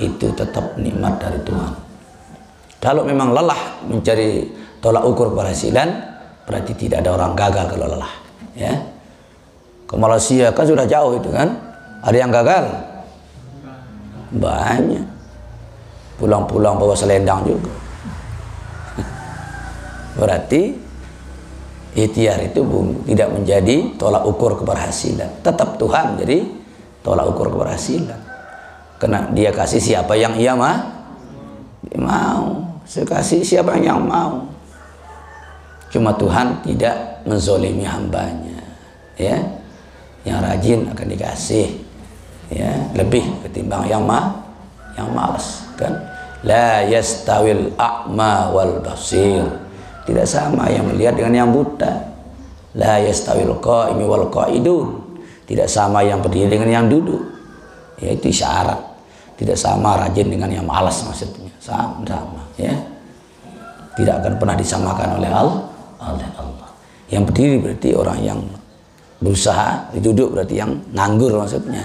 itu tetap nikmat dari Tuhan kalau memang lelah mencari tolak ukur keberhasilan berarti tidak ada orang gagal kalau lelah ya ke Malaysia kan sudah jauh itu kan ada yang gagal banyak pulang-pulang bawa selendang juga berarti ikhtiar itu tidak menjadi tolak ukur keberhasilan tetap Tuhan jadi tolak ukur keberhasilan karena dia kasih siapa yang ia mau saya kasih siapa yang mau cuma Tuhan tidak menzolimi hambanya ya yang rajin akan dikasih ya lebih ketimbang yang malas kan la yastawil a'ma wal basir tidak sama yang melihat dengan yang buta la yastawil qa'imi wal qa'idun tidak sama yang berdiri dengan yang duduk yaitu isyarat tidak sama rajin dengan yang malas maksudnya sama ya tidak akan pernah disamakan oleh Allah Yang berdiri berarti orang yang berusaha, duduk berarti yang nganggur maksudnya.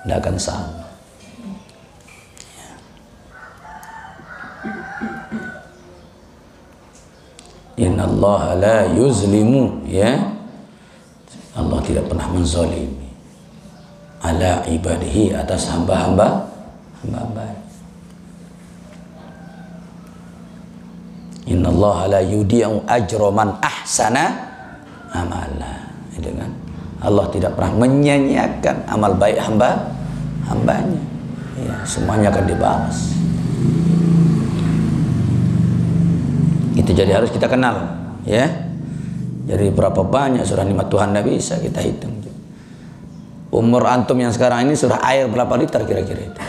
Tidak akan sama. Inna Allah la yuzlimu, ya. Allah tidak pernah menzalimi ala ibadihi, atas hamba-hamba. Inna Allah la yudi'u ajra man ahsana amala. Itu kan? Allah tidak pernah menyia-nyiakan amal baik hambanya. Ya, semuanya akan dibalas. Itu jadi harus kita kenal, ya. Jadi berapa banyak surah nikmat Tuhan tidak bisa kita hitung. Umur antum yang sekarang ini surah air berapa liter kira-kira itu?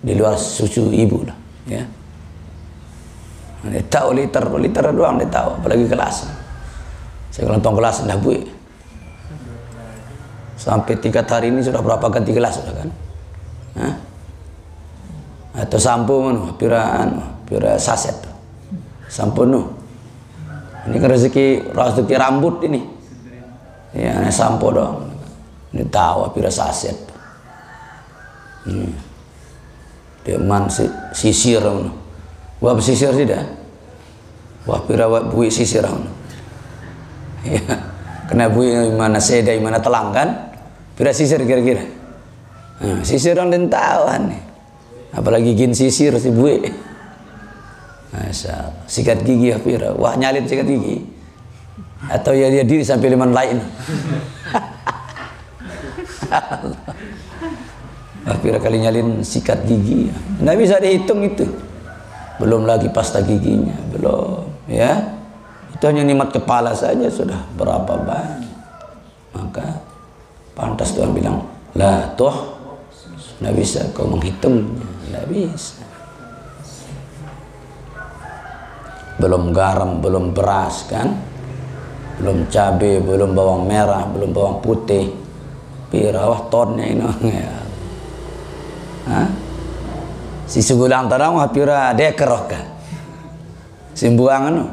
Di luar susu ibu lah, ya. Dia tahu liter doang dia tahu, apalagi kelas. Saya kalau kelas dah bu. Sampai 3 hari ini sudah berapa ganti gelas sudah kan? Hah? Atau sampo mana? Pira saset. Sampo nu. Ini kan rezeki rambut ini. Ya, sampo dong. Ini tahu pira saset. Dia man sisir nu. Wah sisir sih dah. Wah pira bui sisir nu. Ya. Kena bui mana seda mana telang kan? Pira sisir kira-kira. Sisir orang dentawan nih. Apalagi gin sisir si bui. Masa sikat gigi pira. Wah nyalin sikat gigi. Atau ya dia diri sampai liman lain. Pira kali nyalin sikat gigi. Nggak bisa dihitung itu. Belum lagi pasta giginya, belum, ya. Itu hanya nikmat kepala saja sudah berapa banyak. Maka pantas Tuhan bilang, lah toh, nggak bisa kau menghitungnya, nggak bisa. Belum garam, belum beras kan, belum cabai, belum bawang merah, belum bawang putih. Pirawah tonnya ini, ya. Hah? Si segulang tarang wah pira dekeroh kan, simbuangan no.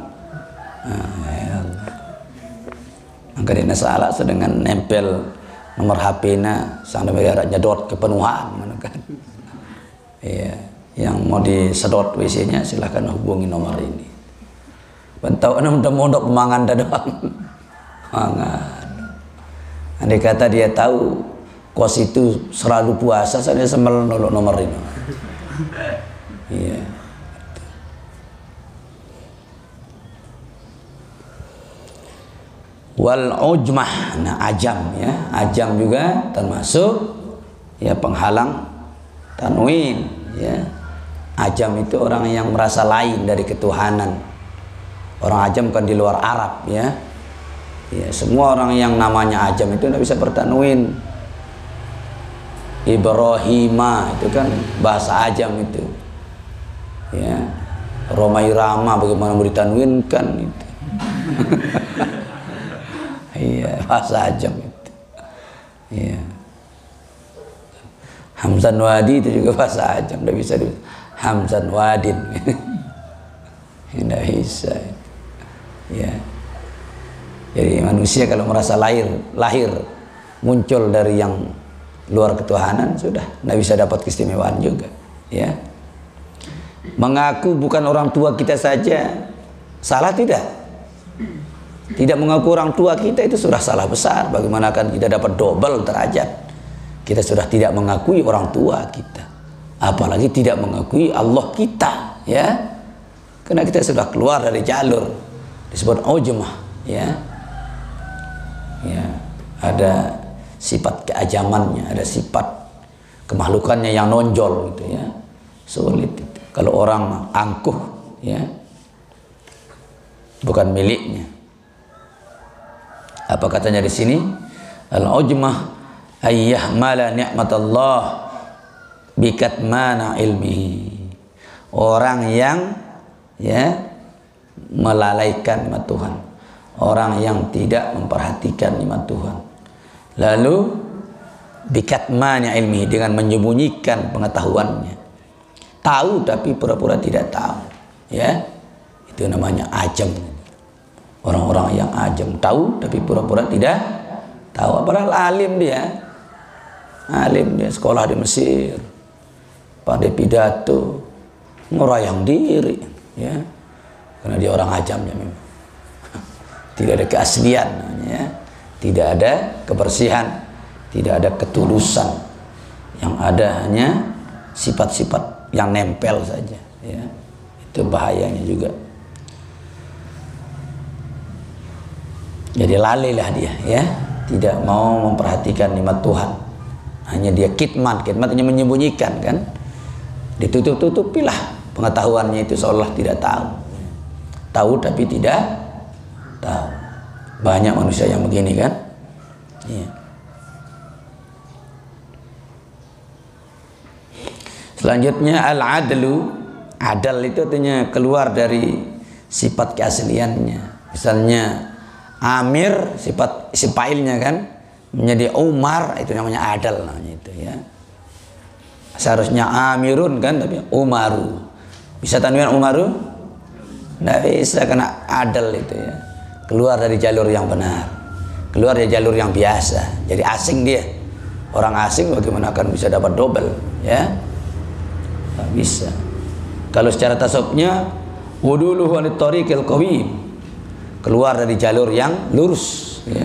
Angka dina salah sedangkan nempel nomor HP-na sang negara nyedot kepenuhan mana kan. Iya, yang mau disedot WC-nya silahkan hubungi nomor ini. Bentau ana mondok pemangan dah doang. Mangan. Andai kata dia tahu kos itu selalu puasa, saya semel nomor ini. Iya. Wal ujmah, nah ajam ya, ajam juga termasuk ya penghalang tanwin ya. Ajam itu orang yang merasa lain dari ketuhanan. Orang ajam kan di luar Arab ya. Ya, semua orang yang namanya ajam itu tidak bisa bertanwin. Ibrahima itu kan bahasa ajam itu. Ya. Romai Rama bagaimana mau ditanwinkan itu. Iya, bahasa ajam itu. Iya. Hamzan Wadi itu juga bahasa ajam, tidak bisa di Hamzan Wadin. Tidak bisa. Ya. Jadi manusia kalau merasa lahir muncul dari yang luar ketuhanan sudah tidak bisa dapat keistimewaan juga, ya. Mengaku bukan orang tua kita saja salah tidak? Tidak mengaku orang tua kita itu sudah salah besar. Bagaimana akan kita dapat double derajat? Kita sudah tidak mengakui orang tua kita, apalagi tidak mengakui Allah kita, ya. Karena kita sudah keluar dari jalur disebut ujmah, ya. Ya, ada sifat keajamannya, ada sifat kemakhlukannya yang nonjol gitu ya. Sulit itu. Kalau orang angkuh ya, bukan miliknya. Apa katanya di sini? Al-ujmah ayyahmala ni'matallah bikatmana ilmihi. Orang yang ya melalaikan nikmat Tuhan. Orang yang tidak memperhatikan nikmat Tuhan. Lalu bikatmana ilmihi, dengan menyembunyikan pengetahuannya. Tahu tapi pura-pura tidak tahu, ya. Itu namanya ajam. Orang-orang yang ajam tahu tapi pura-pura tidak tahu. Padahal alim dia, sekolah di Mesir, pandai pidato, ngurayang diri, ya, karena dia orang ajamnya memang. Tidak ada keaslian, ya, tidak ada kebersihan, tidak ada ketulusan, yang ada hanya sifat-sifat yang nempel saja, ya. Itu bahayanya juga. Jadi lalailah dia, ya, tidak mau memperhatikan nikmat Tuhan. Hanya dia kitman hanya menyembunyikan, kan, ditutup-tutupilah pengetahuannya itu seolah tidak tahu tapi tidak tahu. Banyak manusia yang begini, kan, ya. Selanjutnya al-adlu, adal itu artinya keluar dari sifat keasliannya. Misalnya Amir, sifat sifailnya, kan, menjadi Umar, itu namanya adal namanya itu, ya. Seharusnya Amirun, kan, tapi Umaru. Bisa tanwin Umaru? Nggak bisa, karena adal itu, ya. Keluar dari jalur yang benar, keluar dari jalur yang biasa. Jadi asing dia. Orang asing bagaimana akan bisa dapat double, ya? Nggak bisa. Kalau secara tasawufnya wuduluhu anit tariqil qawim, keluar dari jalur yang lurus, ya.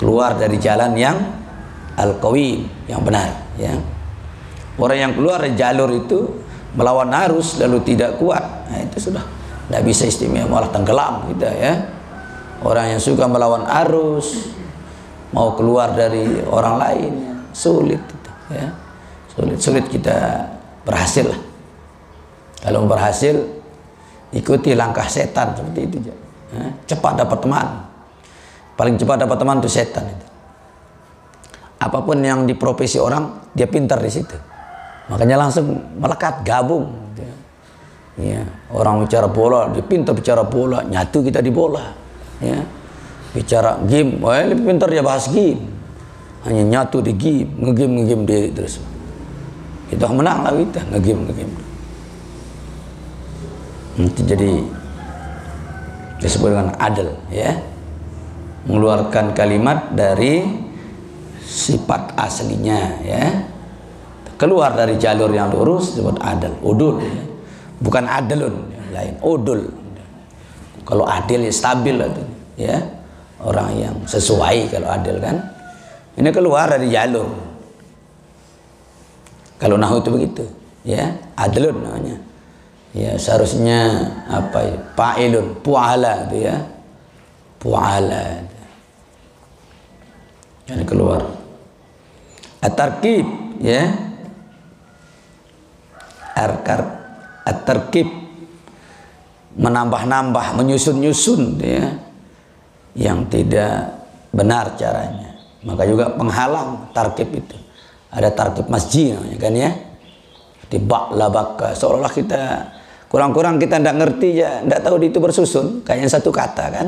Keluar dari jalan yang al-qawim, yang benar, ya. Orang yang keluar dari jalur itu melawan arus lalu tidak kuat, nah itu sudah tidak bisa istimewa, malah tenggelam kita, ya. Orang yang suka melawan arus, mau keluar dari orang lain, ya, sulit itu, ya. Sulit kita berhasil lah. Kalau berhasil, ikuti langkah setan seperti itu, ya. Cepat dapat teman. Paling cepat dapat teman itu setan itu. Apapun yang di profesi orang, dia pintar di situ. Makanya langsung melekat, gabung. Ya, orang bicara bola, dia pintar bicara bola, nyatu kita di bola. Ya. Bicara game, lebih pintar dia bahas game. Hanya nyatu di game, ngegame diri terus. Kita menang lah kita, ngegame. Itu jadi disebut dengan adil, ya, mengeluarkan kalimat dari sifat aslinya, ya, keluar dari jalur yang lurus disebut adil, udul, ya. Bukan adilun, yang lain, udul. Kalau adil ya stabil, ya, orang yang sesuai. Kalau adil, kan, ini keluar dari jalur. Kalau nahwu itu begitu, ya, adilun namanya. Ya, seharusnya apa ya? Fa'ilun, pu'ala itu, ya. Pu'ala. Jadi keluar. At-tarkib, ya. At-tarkib, menambah-nambah, menyusun-nyusun, ya, yang tidak benar caranya. Maka juga penghalang tarkib itu. Ada tarkib masjid namanya, kan, ya. Tiba labaka, seolah kita kurang-kurang kita tidak ngerti, ya, tidak tahu itu bersusun, kayaknya satu kata, kan,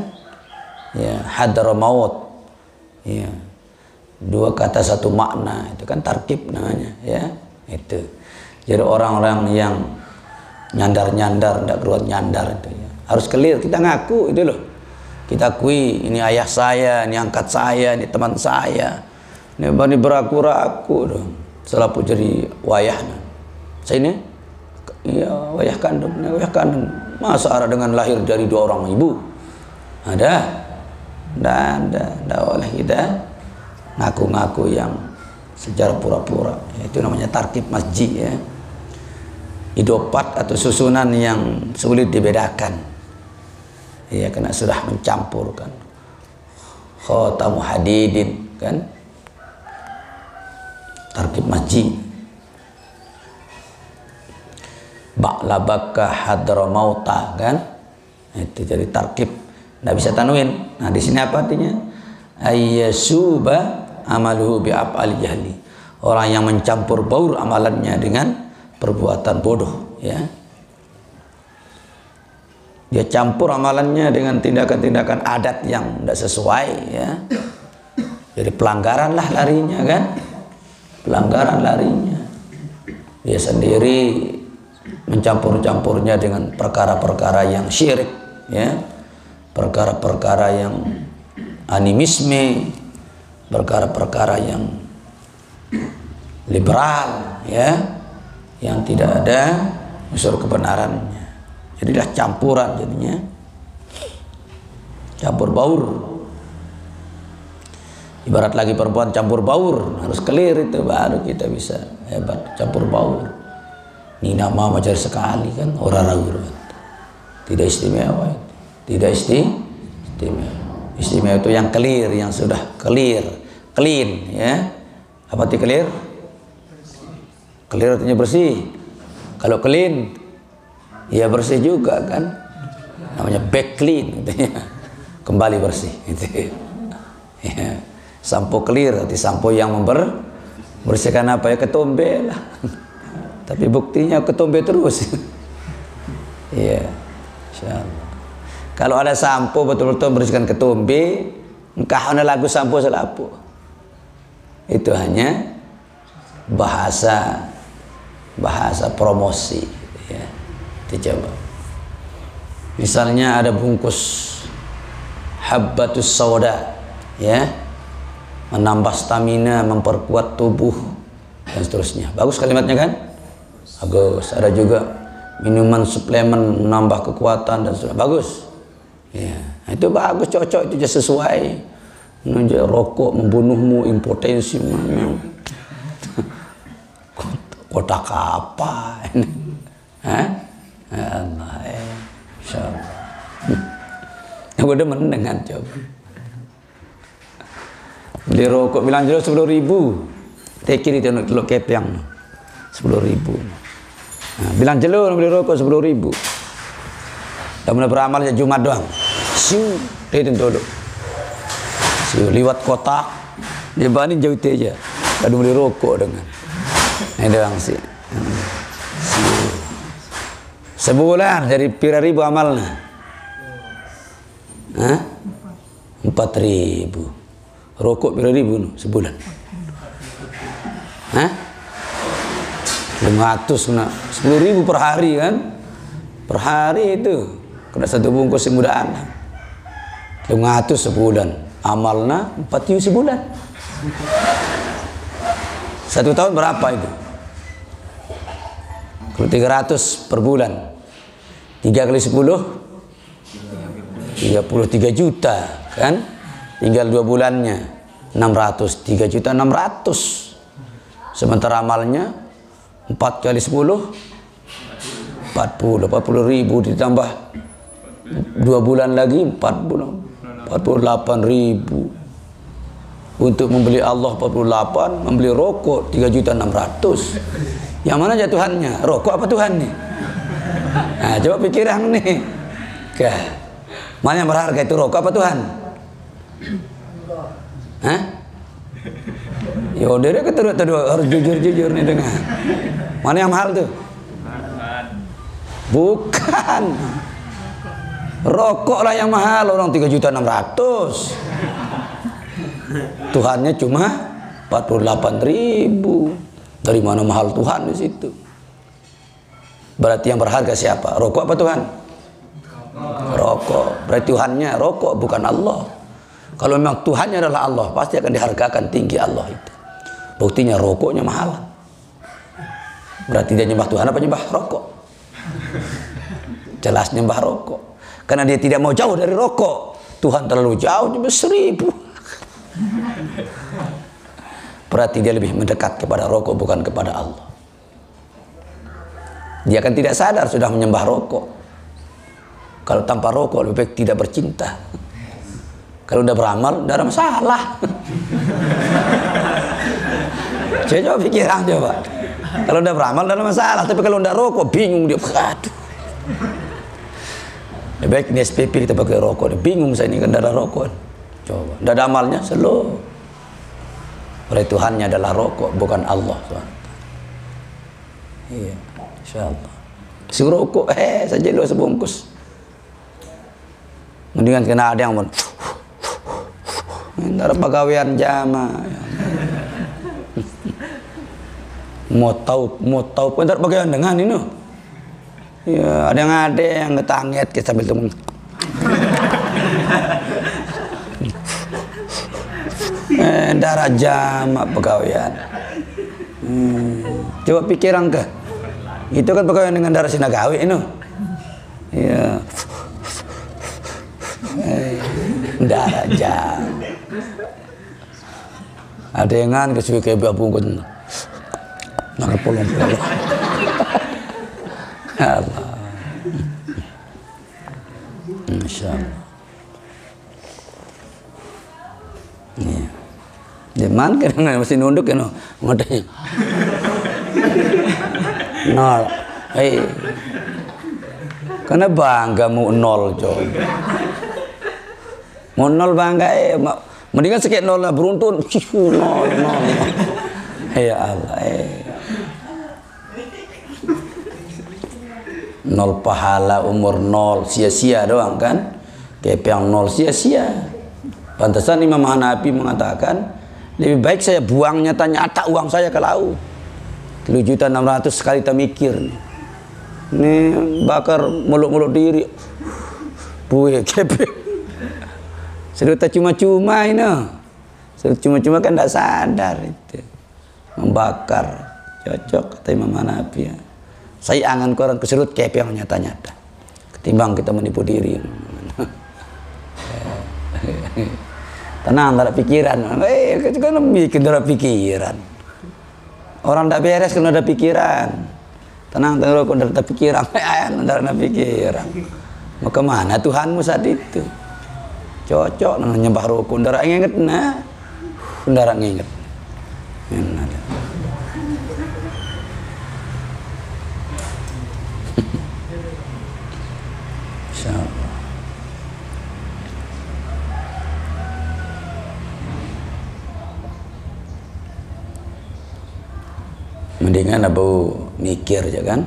ya, hadar maut, ya, dua kata satu makna, itu kan tarkib namanya, ya, itu. Jadi orang-orang yang nyandar-nyandar, tidak keluar nyandar itu, ya, harus clear, kita ngaku itu loh, kita akui ini ayah saya, ini angkat saya, ini teman saya, ini beraku-raku dong, selalu jadi wayahnya. Saya ini, ya, wayah kandung, masa ada dengan lahir dari dua orang ibu? Ada? Tidak boleh kita ngaku-ngaku yang secara pura-pura. Itu namanya tarkib masjid, ya. Idopat atau susunan yang sulit dibedakan, ya, karena sudah mencampurkan. Khotamu hadidin, kan, tarkib masjid. Ba'labaka hadramauta, kan, itu jadi tarkib, nggak bisa tanwin. Nah, di sini apa artinya? Ayyasuba amaluhu bi'af'al jahli, orang yang mencampur baur amalannya dengan perbuatan bodoh, ya. Dia campur amalannya dengan tindakan-tindakan adat yang tidak sesuai, ya. Jadi pelanggaran lah larinya, kan, pelanggaran larinya. Dia sendiri mencampur-campurnya dengan perkara-perkara yang syirik, ya, perkara-perkara yang animisme, perkara-perkara yang liberal, ya, yang tidak ada unsur kebenarannya. Jadilah campuran, jadinya campur baur. Ibarat lagi perempuan campur baur, harus clear itu baru kita bisa hebat campur baur. Ini nama macam sekali kan, orang ragu, tidak istimewa itu. Tidak istimewa. Istimewa itu yang clear, yang sudah clear, clean, ya. Apa itu clear? Clear artinya bersih. Kalau clean, ya bersih juga kan. Namanya back clean, kembali bersih. Gitu. Ya. Sampo clear, arti sampo yang membersihkan apa ya, ketombe lah. Tapi buktinya ketombe terus. Iya, insyaallah. Kalau ada sampo betul-betul membersihkan ketombe, engkau ada lagu sampo selapu. Itu hanya bahasa promosi, ya. Dicoba. Misalnya ada bungkus habbatus sauda, ya, menambah stamina, memperkuat tubuh dan seterusnya. Bagus kalimatnya kan? Bagus. Ada juga minuman suplemen menambah kekuatan dan seterusnya. Bagus. Ya, itu bagus, cocok, itu sesuai. Rokok membunuhmu, impotensi, kotak apa ini? Hah? Allah, insyaallah. Aku demen dengan coba. Beli rokok bilang jelas 10.000. Tekir itu teluk kepeng 10.000. Nah, bilang jelur beli rokok 10.000. Tak mulai beramal Jumat doang. Siu, dia tentu dulu. Siu liwat kotak, dia bani jauh itu aja. Lalu beli rokok dengan. Ini doang sih. Siu. Sebulan dari pira ribu amalnya. Hah? 4.000. Rokok pira ribu sebulan. Hah? 500 kena 10.000 per hari kan? Per hari itu kena satu bungkus semudaan. 500 sebulan. Amalna 4.000 sebulan. 1 tahun berapa itu? Kalau 300 per bulan, 3 kali 10 33 juta kan? Tinggal 2 bulannya 600, 3 juta 600. Sementara amalnya 4 kali 10 40 ribu, ditambah 2 bulan lagi 48 ribu. Untuk membeli Allah 48, membeli rokok 3 juta 600. Yang mana jatuhannya? Rokok apa Tuhan nih? Nah, coba pikiran nih. Mana yang berharga, itu rokok apa Tuhan? Hah? Ya udah deh, kita harus jujur nih dengan. Mana yang mahal tuh? Bukan. Rokok lah yang mahal, orang 3 juta 600. Tuhannya cuma 48 ribu. Dari mana mahal Tuhan di situ? Berarti yang berharga siapa? Rokok apa Tuhan? Rokok. Berarti Tuhannya rokok, bukan Allah. Kalau memang Tuhannya adalah Allah, pasti akan dihargakan tinggi Allah itu. Buktinya rokoknya mahal. Berarti dia nyembah Tuhan apa nyembah rokok? Jelas nyembah rokok. Karena dia tidak mau jauh dari rokok. Tuhan terlalu jauh, cuma 1000. Berarti dia lebih mendekat kepada rokok, bukan kepada Allah. Dia kan tidak sadar sudah menyembah rokok. Kalau tanpa rokok lebih baik tidak bercinta. Kalau udah beramal, tidak ada masalah. Coba pikiran coba. Kalau udah beramal, tidak ada masalah. Tapi kalau udah rokok, bingung dia. Aduh. Lebih baik ini SPP kita pakai rokok. Bingung saya ini kan tidak ada rokok. Coba. Tidak ada amalnya, slow. Oleh Tuhannya adalah rokok, bukan Allah. Iya, insyaallah. Si rokok, saja lu sebungkus. Mendingan kena ada yang ntar pegawaian jamaah. Mau tahu pun ntar pegawaian dengan ini. Ya, ada yang ngetanget kita sambil temen. Darah jamak pegawaian. Coba pikiran ke? Itu kan pegawaian dengan darah sinagawi itu. Iya. Darah jamak. Ada yang kan kesuai kayak babungkun. Nak polong-polong. Allah. Masya Allah. Iya. Zaman kan masih nunduk kan, ngodanya. Nol. Karena bangga mau nol coba. Mau nol bangga mendingan sekian nol lah beruntun. Nol. Ya Allah. Nol pahala, umur nol, sia-sia doang kan? Kayak yang nol sia-sia. Pantesan Imam Hanafi mengatakan lebih baik saya buang nyata-nyata uang saya ke laut. 3.600.000 sekali kita mikir. Ini bakar muluk-muluk diri. Buih kepek. Seduta cuma-cuma ini. Seduta cuma-cuma kan tidak sadar itu. Membakar. Cocok kata Imam Hanafi. Saya angan koran keserut kepek yang nyata-nyata. Ketimbang kita menipu diri. Tenang, tak ada pikiran. Kan bikin tak ada pikiran. Orang tak beres kalau ada pikiran. Tenang, kalau tak ada pikiran, tak ada pikiran. Mau kemana Tuhanmu saat itu? Cocok dengan nyembah rukun. Darah inget, nah, darah inget. Insyaallah. Mendingan abu mikir aja kan.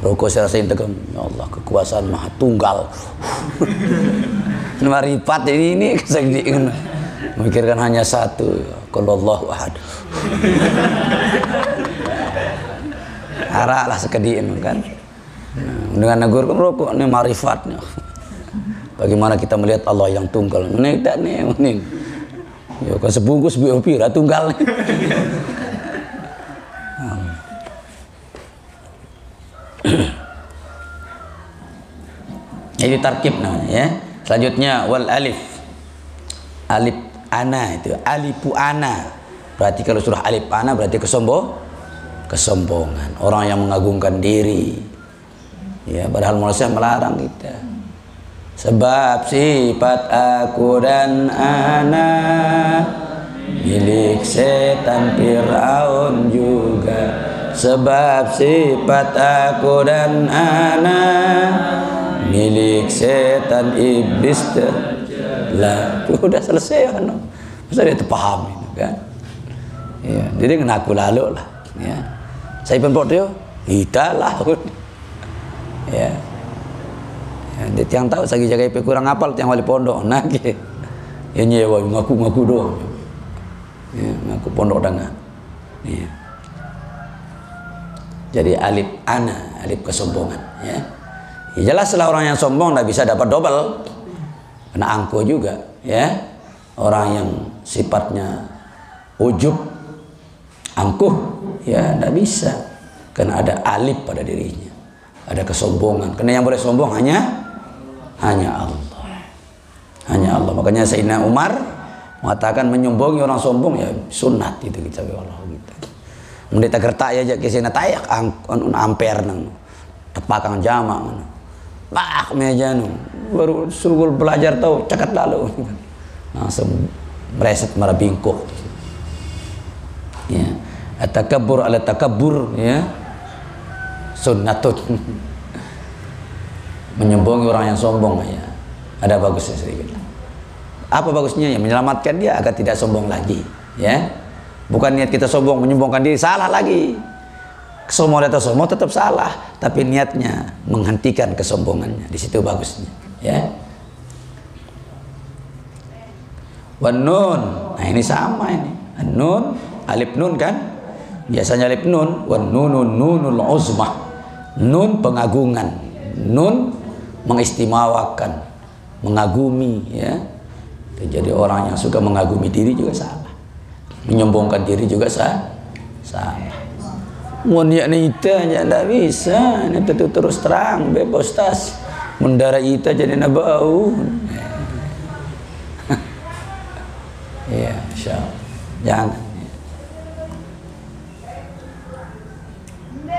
Rokok saya rasain tegang. Ya Allah, kekuasaan Maha Tunggal. Marifat ini kesedihan. Memikirkan hanya satu. Kalau Allah ahad. Haraklah sekediin kan. Dengan negur kan rokok ini marifatnya. Bagaimana kita melihat Allah yang tunggal? Ini tak nih, ini. Ya kan sebungkus biopira tunggal. Ini tarkib namanya ya. Selanjutnya wal alif. Alif ana itu alifu ana. Berarti kalau surah alif ana berarti kesombongan. Orang yang mengagungkan diri. Ya, padahal manusia melarang kita. Sebab sifat aku dan ana milik setan Firaun juga. Sebab sifat aku dan ana milik setan iblis lah. Udah selesai kan? Masa dia terpaham itu kan? Ya, jadi ngaku lalu lah. Ya, saya pun dia, kita lah. Ya, dia yang tahu sagi jaga IP kurang apal yang wali pondok, nak ya nyewa ngaku doang. Ya, ngaku pondok dengan. Ya. Jadi alif ana, alif kesombongan. Ya. Ya jelaslah orang yang sombong tidak bisa dapat double, kena angko juga, ya. Orang yang sifatnya ujub, angkuh, ya tidak bisa, karena ada alif pada dirinya, ada kesombongan. Karena yang boleh sombong hanya Allah, hanya Allah. Makanya Sayyidina Umar mengatakan menyombongi orang sombong ya sunat itu kita Allah gitu. Mendeta gertak ya kesina tayak amper nang tepakang jama. Lah meja nu baru suruh belajar tahu cakat lalu langsung mereset marah bingkok ya at-takabbur ala takabbur ya sunnatun menyombongi orang yang sombong ya ada bagusnya sedikit. Apa bagusnya? Ya menyelamatkan dia agar tidak sombong lagi ya, bukan niat kita sombong menyombongkan diri, salah lagi. Kesombongan atau sombong tetap salah, tapi niatnya menghentikan kesombongannya, di situ bagusnya, ya. Wan nun, nah ini sama ini, nun, alif nun kan, biasanya alif nun, wan nunul uzmah, nun pengagungan, nun mengistimewakan, mengagumi, ya. Jadi orang yang suka mengagumi diri juga salah, menyombongkan diri juga salah. Mau niat ita aja tidak bisa, ini tentu terus terang, bebas tas, mendarah ita jadi nak bau. Ya, insyaallah, jangan.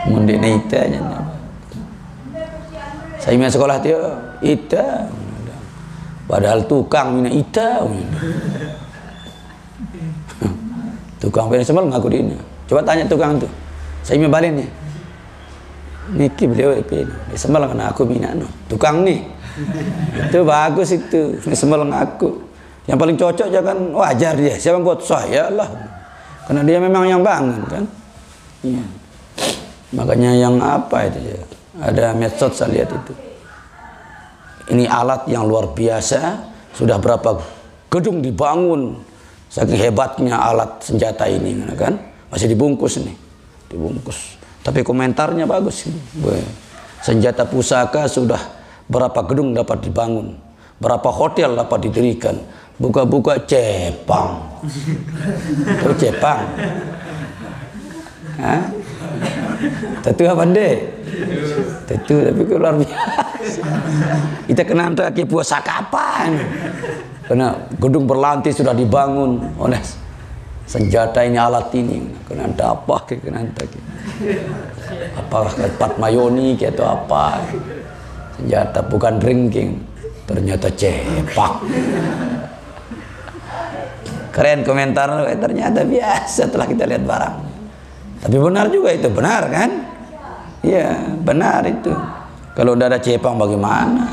Mundi ita aja. Saya main sekolah dia, ita. Padahal tukang mina ita. Tukang beli sembel ngaku dia. Coba tanya tukang tu. Saya main balinnya. Niki beliau dia sembel kena aku mina no. Tukang nih. Itu bagus itu. Sembel ngaku. Yang paling cocok jangan wajar dia. Siapa yang buat saya lah. Karena dia memang yang bangun kan. Iya. Makanya yang apa itu ya. Ada medsos saya lihat itu. Ini alat yang luar biasa, sudah berapa gedung dibangun, saking hebatnya alat senjata ini, kan? Masih dibungkus nih, dibungkus. Tapi komentarnya bagus. Senjata pusaka sudah berapa gedung dapat dibangun, berapa hotel dapat didirikan. Buka-buka cepang, tahu cepang? Hah? Tentu apa deh? Tentu, tapi luar biasa. Kita kena hantar ke puasa kapan? Karena gedung berlantai sudah dibangun oleh senjata ini, alat ini. Kena hantar apa? Kena hantar ke? Apakah Pat Mayoni atau apa? Senjata bukan drinking, ternyata cepak. Keren komentar, ternyata biasa setelah kita lihat barang. Tapi benar juga itu, benar kan? Iya, benar itu. Kalau udah ada cepang bagaimana?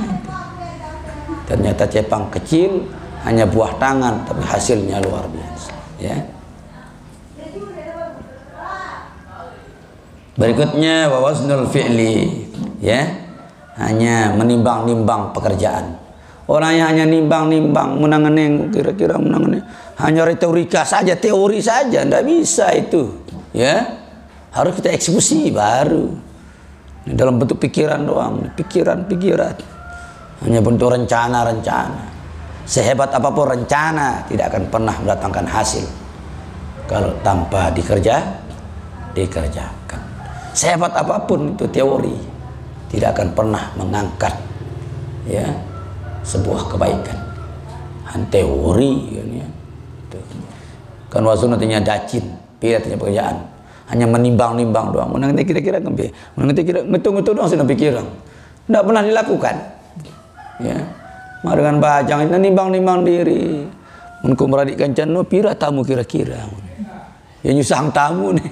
Ternyata cepang kecil, hanya buah tangan, tapi hasilnya luar biasa. Ya. Berikutnya wawaznul fi'li, ya, hanya menimbang-nimbang pekerjaan. Orang yang hanya nimbang-nimbang, menangan kira-kira menangan, hanya retorika saja, teori saja, tidak bisa itu. Ya, harus kita eksekusi baru. Dalam bentuk pikiran doang, pikiran. Hanya bentuk rencana. Sehebat apapun rencana tidak akan pernah mendatangkan hasil kalau tanpa dikerjakan. Sehebat apapun itu teori tidak akan pernah mengangkat, ya, sebuah kebaikan. Teori kan, ya. Kan wasunatinya dacin. Tidak pekerjaan, hanya menimbang-nimbang doang. Menang kira-kira ngembe, ngitung-ngitung doang sudah pikiran, tidak pernah dilakukan. Ya, mah dengan bajang itu nimbang-nimbang diri. Menku meradik kancan no pira tamu kira-kira. Ya nyusang tamu nih.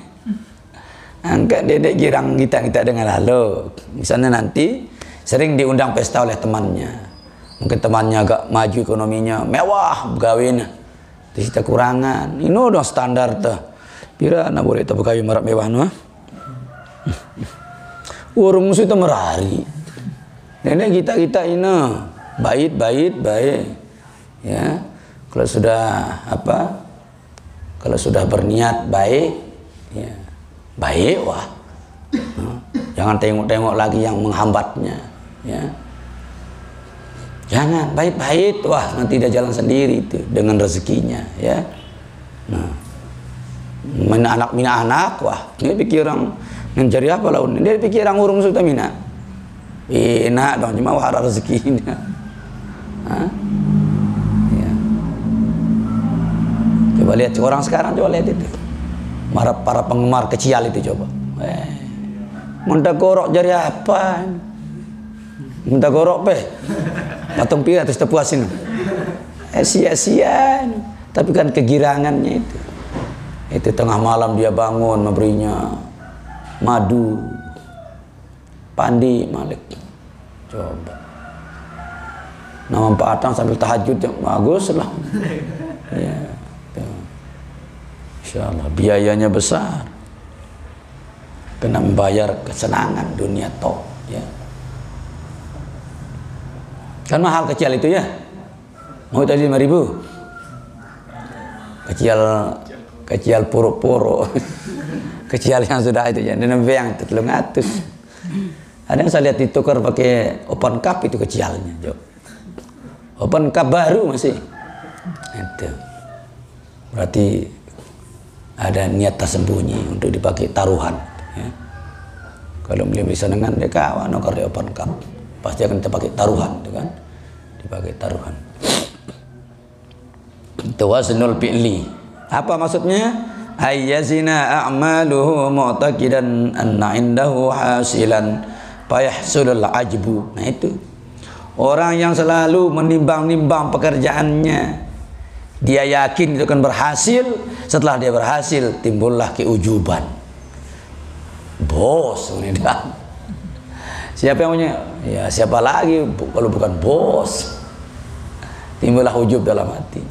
Angkat dedek girang kita dengan lalu. Misalnya nanti sering diundang pesta oleh temannya. Mungkin temannya agak maju ekonominya, mewah gawin. Terus kita kurangan. Ini udah standar tuh. Pira nak boleh tak pakai merah mewah no? Urung musuh itu merari. Nenek kita ini baik. Ya, kalau sudah apa? Kalau sudah berniat baik, ya baik wah. Jangan tengok-tengok lagi yang menghambatnya. Ya, jangan baik-baik wah nanti dia jalan sendiri itu dengan rezekinya. Ya, nah. Mina anak, wah ini pikiran mencari apa laun dia pikiran urung sudah mina enak dong cuma wahara rezekinya. Ya. Coba lihat orang sekarang, coba lihat itu para penggemar kecial itu coba minta korok jari apa, minta korok patung pira terus terpuasin sia-sia, tapi kan kegirangannya itu tengah malam dia bangun memberinya madu pandi Malik. Coba nama Pak Atang sambil tahajud yang bagus lah. Ya, insyaallah biayanya besar, kena membayar kesenangan dunia toh. Ya, kan mahal kecil itu ya. Mau tadi 5.000 kecil puro-puro. Kecil yang sudah itu ya, dan yang itu 300. Ada yang saya lihat ditukar pakai open cup itu kecilnya, Jo. open cup baru masih. Itu berarti ada niat tersembunyi untuk dipakai taruhan. Ya. Kalau beliau bisa dengan dia kawan nukar di open cup, pasti akan dipakai taruhan, itu kan? Dipakai taruhan. Itu waznul fi'li. Apa maksudnya? Ayyazina a'maluhu mu'taqidan anna indahu hasilan fayahsulul ajbu. Nah itu orang yang selalu menimbang-nimbang pekerjaannya, dia yakin itu akan berhasil. Setelah dia berhasil timbullah keujuban. Bos ini dah. Siapa yang punya? Ya siapa lagi kalau bukan bos? Timbullah ujub dalam hati.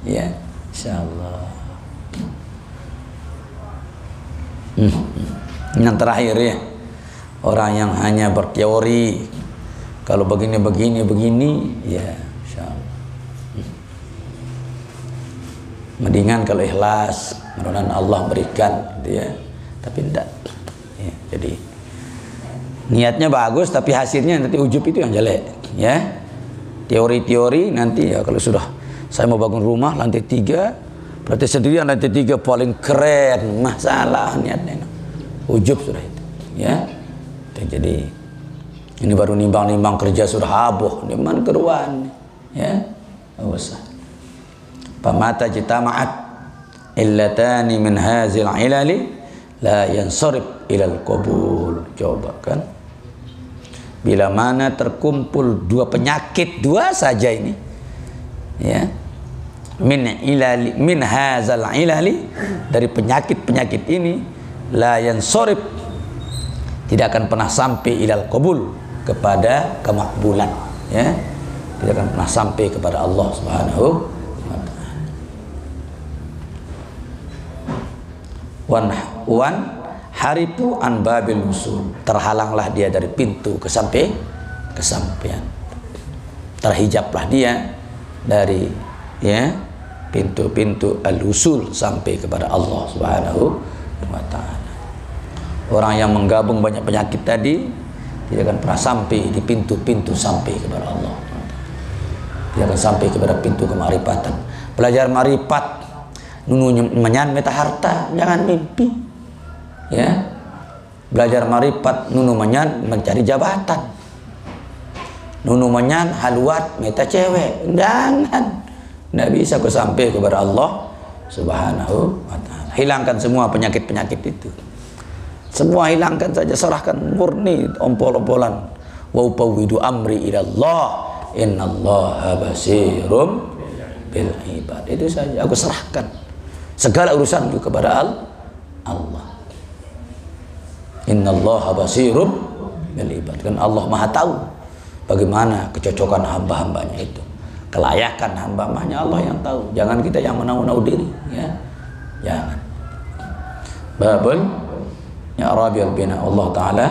Ya, insyaallah. Yang terakhir ya, orang yang hanya berteori kalau begini, ya insyaallah. Mendingan kalau ikhlas, mudah-mudahan Allah berikan, gitu ya. Tapi enggak. Ya, jadi niatnya bagus, tapi hasilnya nanti ujub itu yang jelek, ya. Teori-teori nanti ya kalau sudah saya mau bangun rumah lantai 3, berarti sendirian lantai 3 paling keren, masalah niatnya. Ujub sudah itu, ya. Jadi ini baru nimbang-nimbang kerja sudah haboh, niman keruan, ya. Enggak usah. Pamata jitama'at illatani min hazil ilali la yansarif ilal qabul. Coba kan, bila mana terkumpul dua penyakit, dua saja ini, ya, min hazal ilali, dari penyakit ini, la yansarif, tidak akan pernah sampai ilal qabul, kepada kemakbulan, ya, tidak akan pernah sampai kepada Allah Subhanahu wa ta'ala. Wan haripu an babil usul, terhalanglah dia dari pintu kesampaian, terhijablah dia dari, ya, pintu-pintu al-usul sampai kepada Allah Subhanahu wa ta'ala. Orang yang menggabung banyak penyakit tadi tidak akan pernah sampai di pintu-pintu sampai kepada Allah. Tidak akan sampai kepada pintu kemarifatan. Belajar marifat nunu menyan meta harta, jangan mimpi, ya. Belajar marifat nunu menyan mencari jabatan, nunu menyan haluat meta cewek, jangan. Tidak bisa kau sampai kepada Allah Subhanahu wa ta'ala. Hilangkan semua penyakit-penyakit itu, semua hilangkan saja, serahkan murni, ompol-ompolan. Wa upawwidu amri ila Allah, innallaha basirum bil ibad. Itu saja, aku serahkan segala urusanku kepada Allah. Innallaha basirum bil ibad. Kan Allah Maha tahu bagaimana kecocokan hamba-hambanya itu, kelayakan hamba-hambanya Allah yang tahu. Jangan kita yang menau-nau diri, ya. Jangan. Babul ya Rabiul Bina, Allah Ta'ala